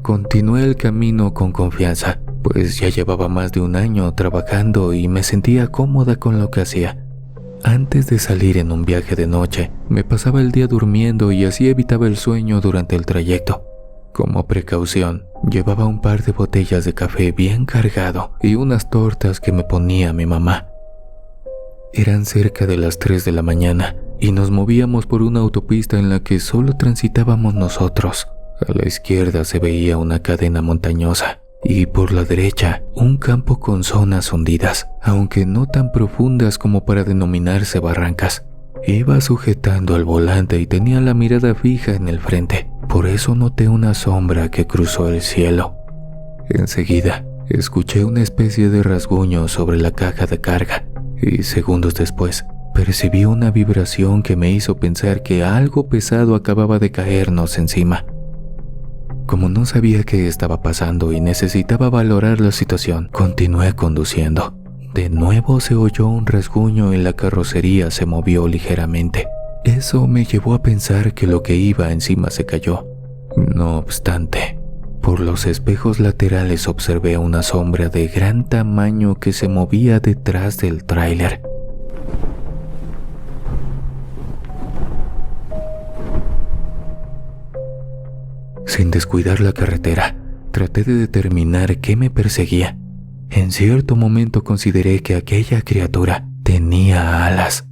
Continué el camino con confianza, pues ya llevaba más de un año trabajando y me sentía cómoda con lo que hacía. Antes de salir en un viaje de noche, me pasaba el día durmiendo y así evitaba el sueño durante el trayecto. Como precaución, llevaba un par de botellas de café bien cargado y unas tortas que me ponía mi mamá. Eran cerca de las 3 de la mañana y nos movíamos por una autopista en la que solo transitábamos nosotros. A la izquierda se veía una cadena montañosa y por la derecha un campo con zonas hundidas, aunque no tan profundas como para denominarse barrancas. Iba sujetando el volante y tenía la mirada fija en el frente, por eso noté una sombra que cruzó el cielo. Enseguida, escuché una especie de rasguño sobre la caja de carga y segundos después, percibí una vibración que me hizo pensar que algo pesado acababa de caernos encima. Como no sabía qué estaba pasando y necesitaba valorar la situación, continué conduciendo. De nuevo se oyó un rasguño y la carrocería se movió ligeramente. Eso me llevó a pensar que lo que iba encima se cayó. No obstante, por los espejos laterales observé una sombra de gran tamaño que se movía detrás del tráiler. Sin descuidar la carretera, traté de determinar qué me perseguía. En cierto momento consideré que aquella criatura tenía alas,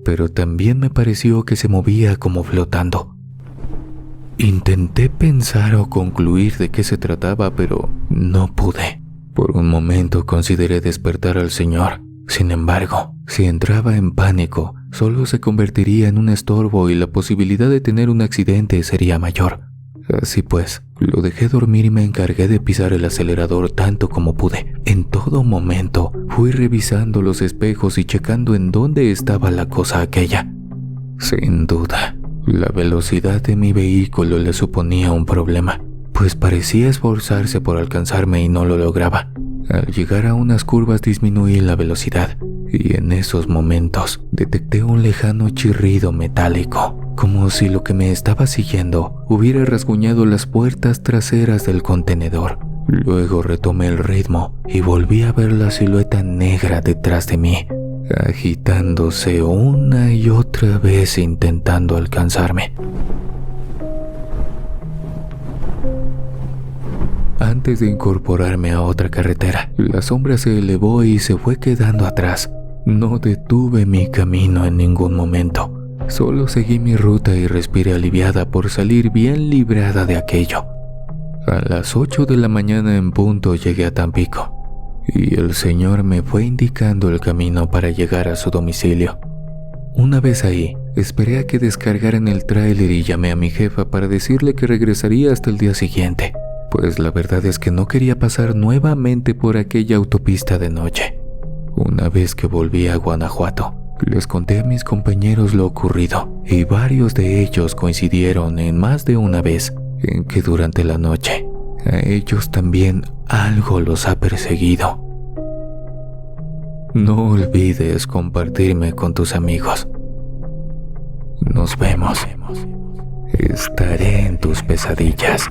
pero también me pareció que se movía como flotando. Intenté pensar o concluir de qué se trataba, pero no pude. Por un momento consideré despertar al señor. Sin embargo, si entraba en pánico, solo se convertiría en un estorbo y la posibilidad de tener un accidente sería mayor. Así pues, lo dejé dormir y me encargué de pisar el acelerador tanto como pude. En todo momento, fui revisando los espejos y checando en dónde estaba la cosa aquella. Sin duda, la velocidad de mi vehículo le suponía un problema, pues parecía esforzarse por alcanzarme y no lo lograba. Al llegar a unas curvas disminuí la velocidad y en esos momentos detecté un lejano chirrido metálico, como si lo que me estaba siguiendo hubiera rasguñado las puertas traseras del contenedor. Luego retomé el ritmo y volví a ver la silueta negra detrás de mí, agitándose una y otra vez intentando alcanzarme. Antes de incorporarme a otra carretera, la sombra se elevó y se fue quedando atrás. No detuve mi camino en ningún momento. Solo seguí mi ruta y respiré aliviada por salir bien librada de aquello. A las 8 de la mañana en punto llegué a Tampico y el señor me fue indicando el camino para llegar a su domicilio. Una vez ahí, esperé a que descargaran el tráiler y llamé a mi jefa para decirle que regresaría hasta el día siguiente, pues la verdad es que no quería pasar nuevamente por aquella autopista de noche. Una vez que volví a Guanajuato, les conté a mis compañeros lo ocurrido y varios de ellos coincidieron en más de una vez en que durante la noche a ellos también algo los ha perseguido. No olvides compartirme con tus amigos. Nos vemos. Estaré en tus pesadillas.